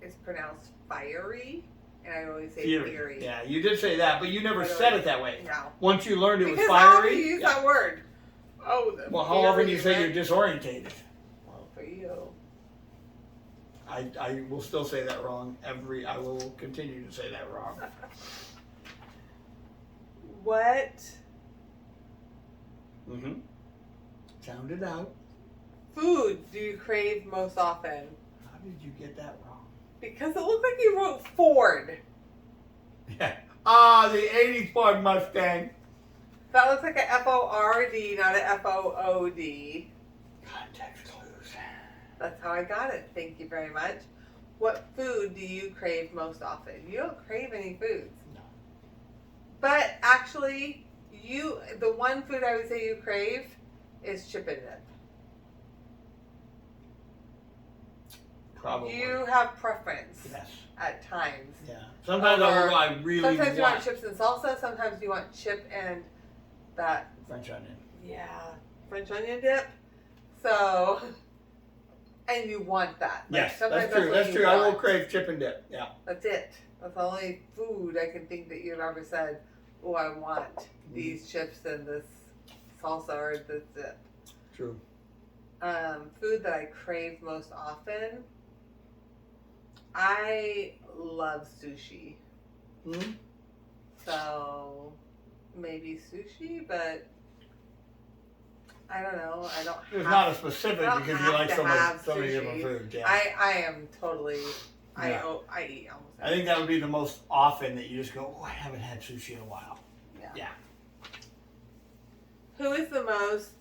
is pronounced fiery, and I always say fiery. Yeah, you did say that, but you never By the said way, it that way. No. Once you learned it was Because how often fiery. do you use yeah. that word? Oh, Well, how often do you say fiery, you're disorientated? well, for you. I will still say that wrong. I will continue to say that wrong. What Mm-hmm. Sound it out. food do you crave most often? How did you get that wrong? Because it looked like you wrote Ford. Yeah. The 80s Ford Mustang. That looks like a F-O-R-D, not a F-O-O-D. Context clues. That's how I got it. Thank you very much. What food do you crave most often? You don't crave any foods. No. But actually, the one food I would say you crave is chip and dip. Probably. You have preference Yes. at times. Yeah. Sometimes I really Sometimes you want want chips and salsa. Sometimes you want chip and that, French onion. yeah, French onion dip. So, and you want that. Like, Yes, sometimes that's true. what That's you true. I will want. crave chip and dip. Yeah. That's it. That's the only food I can think that you've ever said, oh, I want these chips and this salsa or this dip. True. Food that I crave most often. I love sushi. Mm-hmm. So maybe sushi, but I don't know. I don't. It's have, not a specific I don't because you have like to so have many sushi. different foods. Yeah. I am totally. Yeah. I eat almost. I think that would be the most often that you just go, oh, I haven't had sushi in a while. Yeah. Who is the most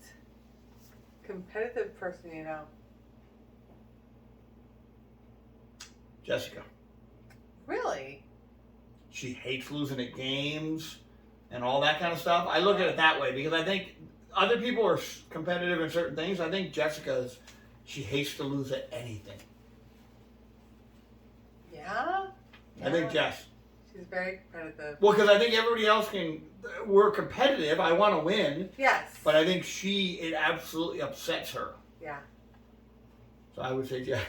competitive person you know? Jessica. Really? She hates losing at games and all that kind of stuff. I look at it that way because I think other people are competitive in certain things. I think she hates to lose at anything. Yeah? I think Jess. She's very competitive. Well, because I think everybody else we're competitive. I want to win. Yes. But I think it absolutely upsets her. Yeah. So I would say Jess.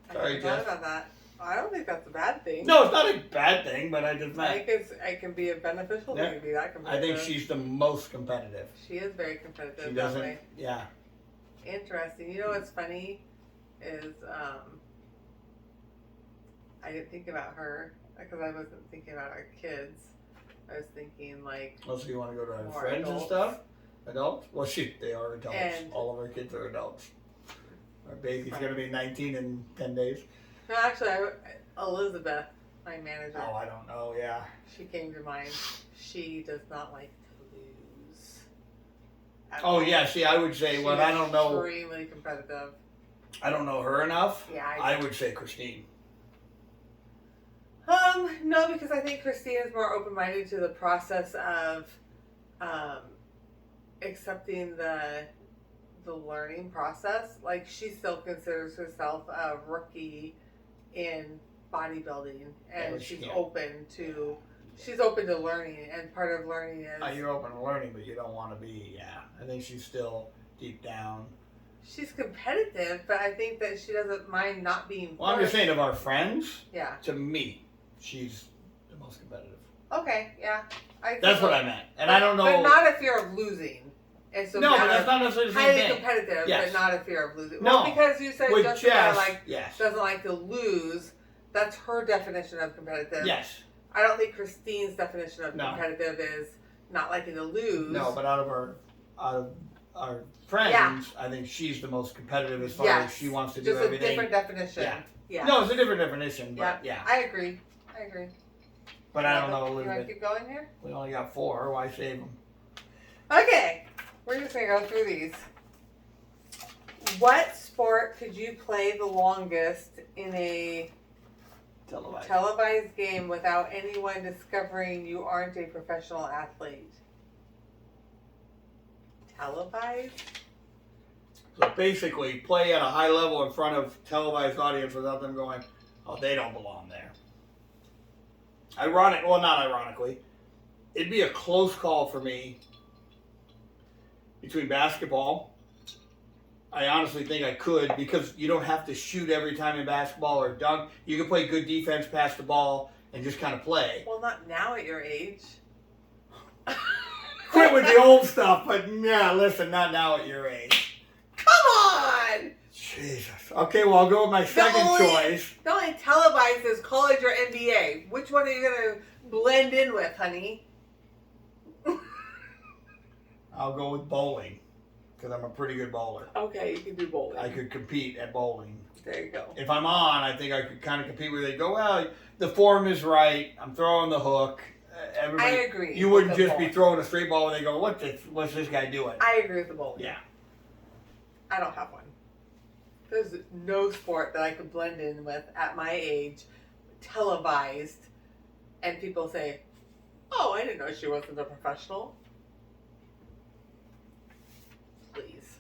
I Sorry, forgot Jess. about that. I don't think that's a bad thing. No, it's not a bad thing, but I just I meant. think it can be a beneficial Yeah. thing to be that I competitive. think she's the most competitive. She is very competitive She that doesn't. way. Yeah. Interesting. You know what's funny is I didn't think about her because I wasn't thinking about our kids. I was thinking like Also, you want to go to our More friends adults. and stuff? Adults? Well, they are adults. And- All of our kids are adults. Our baby's going to be 19 in 10 days. no, actually, Elizabeth, my manager, Oh, I don't know. Yeah. she came to mind. She does not like to lose. at Oh, all. yeah. See, I would say, well, I don't know. Extremely competitive. I don't know her enough. Yeah. I would say Christine. No, because I think Christine is more open-minded to the process of accepting the learning process. Like, she still considers herself a rookie in bodybuilding, and she's open to learning, and part of learning is you're open to learning, but you don't want to be. Yeah, I think she's still deep down. She's competitive, but I think that she doesn't mind not being. Well, I'm just saying, of our friends, yeah, to me, she's the most competitive. Okay, yeah, that's what I meant, and I don't know. But not a fear of losing. And so no, but that's not necessarily the same highly thing. Competitive, yes. but not a fear of losing. No, well, because you said with Jessica yes. doesn't like to lose. That's her definition of competitive. Yes. I don't think Christine's definition of competitive is not liking to lose. No, but out of our friends, I think she's the most competitive as far as she wants to do everything. Just a different definition. Yeah. No, it's a different definition, but I agree. But I don't know, Elizabeth. You want to keep going here? We only got 4. Why save them? Okay. We're just going to go through these. What sport could you play the longest in a televised game without anyone discovering you aren't a professional athlete? Televised? So basically, play at a high level in front of televised audience without them going, oh, they don't belong there. Not ironically, it'd be a close call for me between basketball. I honestly think I could, because you don't have to shoot every time in basketball or dunk. You can play good defense, pass the ball, and just kind of play. Well, not now at your age. Quit with the old stuff, but listen, not now at your age. Come on! Jesus. Okay, well, I'll go with my second choice. The only televised is college or NBA. Which one are you going to blend in with, honey? I'll go with bowling, because I'm a pretty good bowler. Okay, you can do bowling. I could compete at bowling. There you go. If I'm on, I think I could kind of compete where they go, well, the form is right, I'm throwing the hook. I agree. You wouldn't just be throwing a straight ball where they go, what's this guy doing? I agree with the bowling. Yeah. I don't have one. There's no sport that I could blend in with at my age, televised, and people say, oh, I didn't know she wasn't a professional. Please.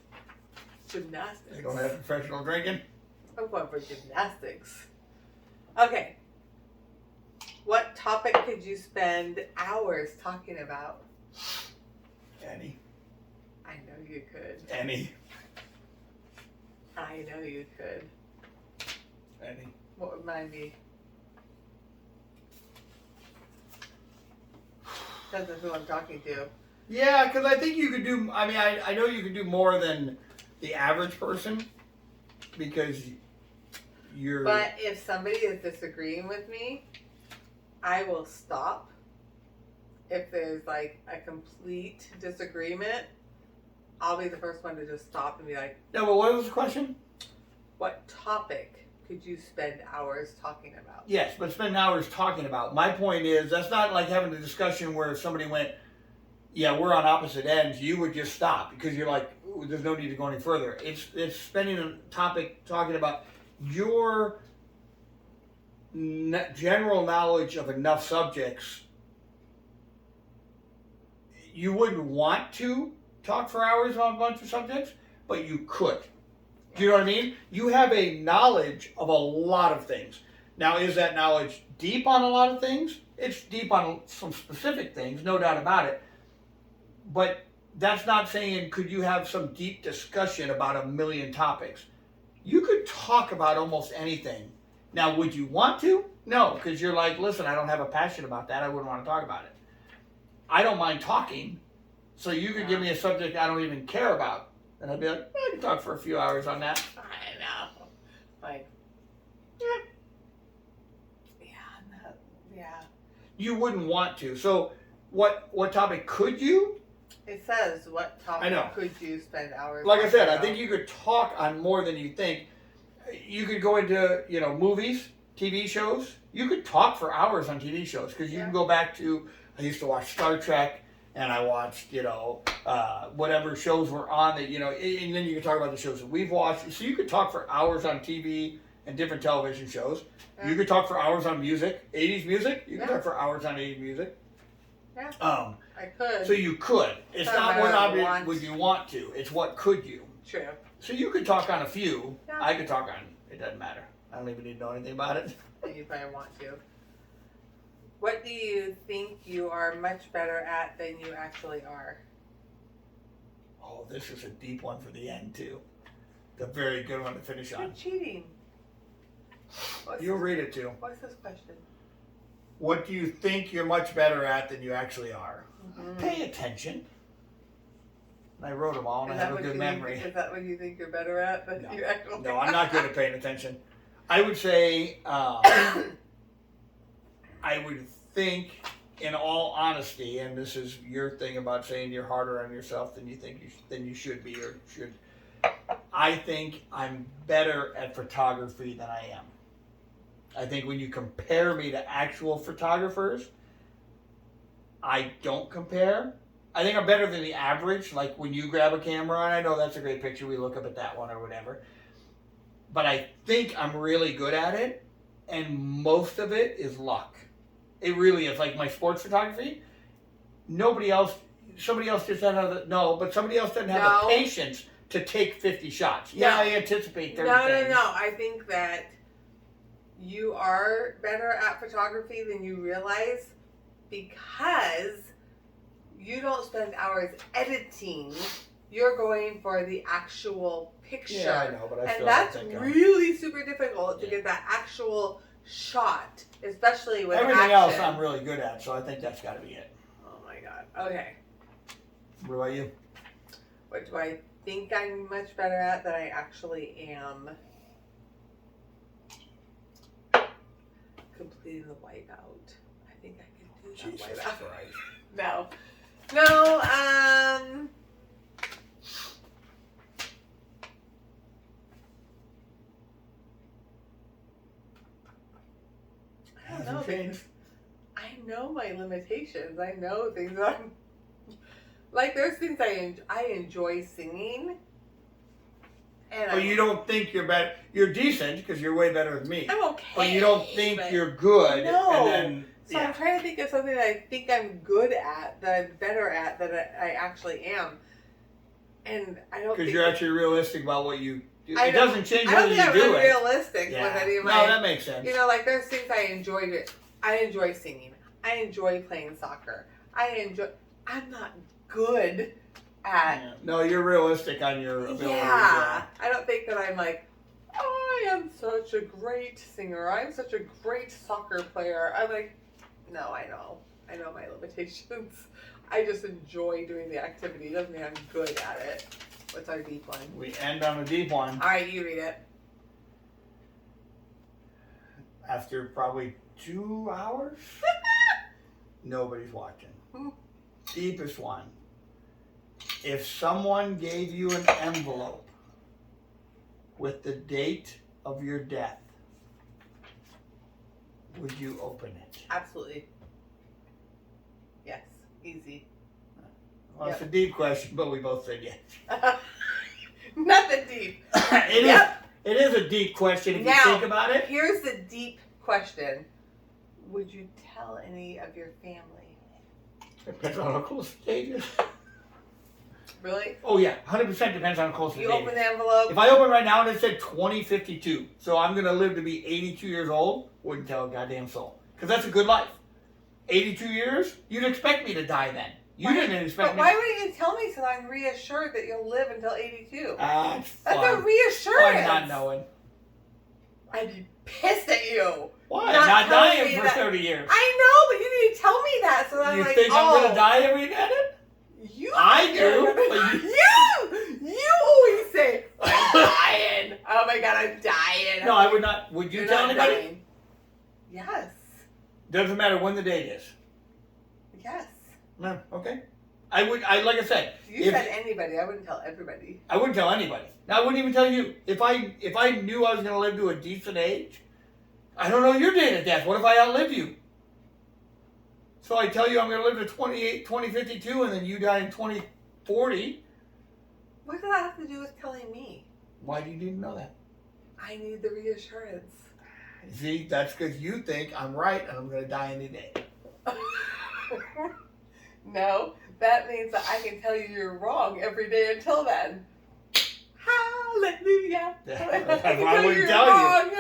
Gymnastics. They don't have professional drinking? I'm going for gymnastics. Okay. What topic could you spend hours talking about? Any. I know you could. Any. I know you could. Any. What would mine be? Depends on who I'm talking to. Yeah, because I think you could do, I know you could do more than the average person, because you're... But if somebody is disagreeing with me, I will stop. If there's like a complete disagreement, I'll be the first one to just stop and be like... No, but what was the question? What topic could you spend hours talking about? Yes, but spend hours talking about. My point is, that's not like having a discussion where if somebody went, yeah, we're on opposite ends, you would just stop because you're like, there's no need to go any further. It's spending a topic talking about your general knowledge of enough subjects. You wouldn't want to talk for hours on a bunch of subjects, but you could. Do you know what I mean? You have a knowledge of a lot of things. Now, is that knowledge deep on a lot of things? It's deep on some specific things, no doubt about it. But that's not saying could you have some deep discussion about a million topics. You could talk about almost anything. Now, would you want to? No, because you're like, listen, I don't have a passion about that. I wouldn't want to talk about it. I don't mind talking, so you could give me a subject I don't even care about. And I'd be like, I can talk for a few hours on that. I know. Like, yeah. You wouldn't want to. So what topic could you? It says what topic could you spend hours Like I said, I think you could talk on more than you think. You could go into, movies, TV shows. You could talk for hours on TV shows because you can go back to, I used to watch Star Trek. And I watched, whatever shows were on that, and then you can talk about the shows that we've watched. So you could talk for hours on TV and different television shows. Yeah. You could talk for hours on music, 80s music. You could Yeah. talk for hours on 80s music. Yeah. I could. So you could. It's not what would you want to. It's what could you. True. So you could talk on a few. Yeah. I could talk on. It doesn't matter. I don't even need to know anything about it. You probably want to. What do you think you are much better at than you actually are? Oh, this is a deep one for the end too. It's a very good one to finish You're on. cheating. You'll read it too. What's this question? What do you think you're much better at than you actually are? Mm-hmm. Pay attention. I wrote them all, and I have a good memory. Is that what you think you're better at than you actually? No, I'm not good at paying attention. I would say, I would think, in all honesty, and this is your thing about saying you're harder on yourself than you think you should be or should. I think I'm better at photography than I am. I think when you compare me to actual photographers, I don't compare. I think I'm better than the average. Like when you grab a camera, and I know that's a great picture, we look up at that one or whatever. But I think I'm really good at it, and most of it is luck. It really is. Like my sports photography, somebody else just doesn't have but somebody else doesn't have the patience to take 50 shots. Yeah, I anticipate 30 things. No. I think that you are better at photography than you realize because you don't spend hours editing. You're going for the actual picture. Yeah, I know, but I and that's really super difficult to get that actual shot, especially with everything action. else I'm really good at, so I think that's got to be it. Oh my god. Okay. What about you? What do I think I'm much better at than I actually am? Completing the wipeout. I think I can do that Jesus wipeout. Christ. No. I don't know. Changed. I know my limitations. I know things I'm like. There's things I enjoy singing. And you don't think you're better. You're decent because you're way better than me. I'm okay. But you don't think you're good. No. And then, so I'm trying to think of something that I think I'm good at, that I'm better at, that I actually am. And I don't. Because you're actually realistic about what you do. It doesn't change whether you do it. I don't think I'm unrealistic with any of my. No, that makes sense. You know, like there's things I enjoy. I enjoy singing. I enjoy playing soccer. I'm not good at. Yeah. No, you're realistic on your abilities. Yeah. I don't think that I'm like, I am such a great singer. I'm such a great soccer player. I'm like, no, I know my limitations. I just enjoy doing the activity. It doesn't mean I'm good at it. What's our deep one? We end on a deep one. All right, you read it. After probably 2 hours, nobody's watching. Deepest one. If someone gave you an envelope with the date of your death, would you open it? Absolutely. Yes. Easy. Well, it's a deep question, but we both said yes. Nothing deep. It is a deep question if you think about it. Here's the deep question. Would you tell any of your family? Depends on how close the date is. Really? Oh yeah, 100% depends on how close the date is. You open the envelope. If I open right now and it said 2052, so I'm going to live to be 82 years old, wouldn't tell a goddamn soul. Because that's a good life. 82 years? You'd expect me to die then. You didn't expect me. But why wouldn't you tell me so I'm reassured that you'll live until 82? That's a reassurance. I'm not knowing. I'd be pissed at you. Why? I'm not dying for 30 years. I know, but you need to tell me that so that I'm like, you think I'm going to die every minute? I do. You always say, I'm dying. Oh my God, I'm dying. No, I would not. Would you tell anybody? Dying. Yes. Doesn't matter when the date is. Yes. No, okay. Like I said. You said anybody. I wouldn't tell everybody. I wouldn't tell anybody. Now, I wouldn't even tell you. If I knew I was going to live to a decent age, I don't know your date of death. What if I outlive you? So I tell you I'm going to live to 2052, and then you die in 2040. What does that have to do with telling me? Why do you need to know that? I need the reassurance. See, that's because you think I'm right and I'm going to die any day. No, that means that I can tell you you're wrong every day until then. Hallelujah. I wouldn't tell you.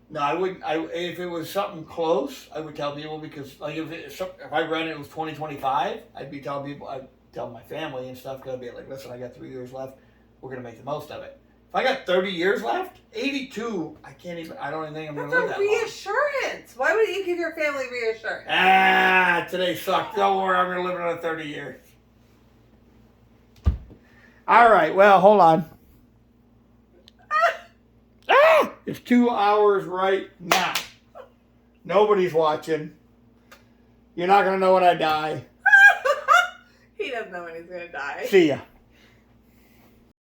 No, I wouldn't. If it was something close, I would tell people because, like, if I read it was 2025, I'd be telling people, I'd tell my family and stuff, because I'd be like, listen, I got 3 years left. We're going to make the most of it. If I got 30 years left, 82, I don't even think I'm going to live that long. That's a reassurance. Why would you give your family reassurance? Today sucked. Don't worry, I'm going to live another 30 years. All right, well, hold on. It's 2 hours right now. Nobody's watching. You're not going to know when I die. He doesn't know when he's going to die. See ya.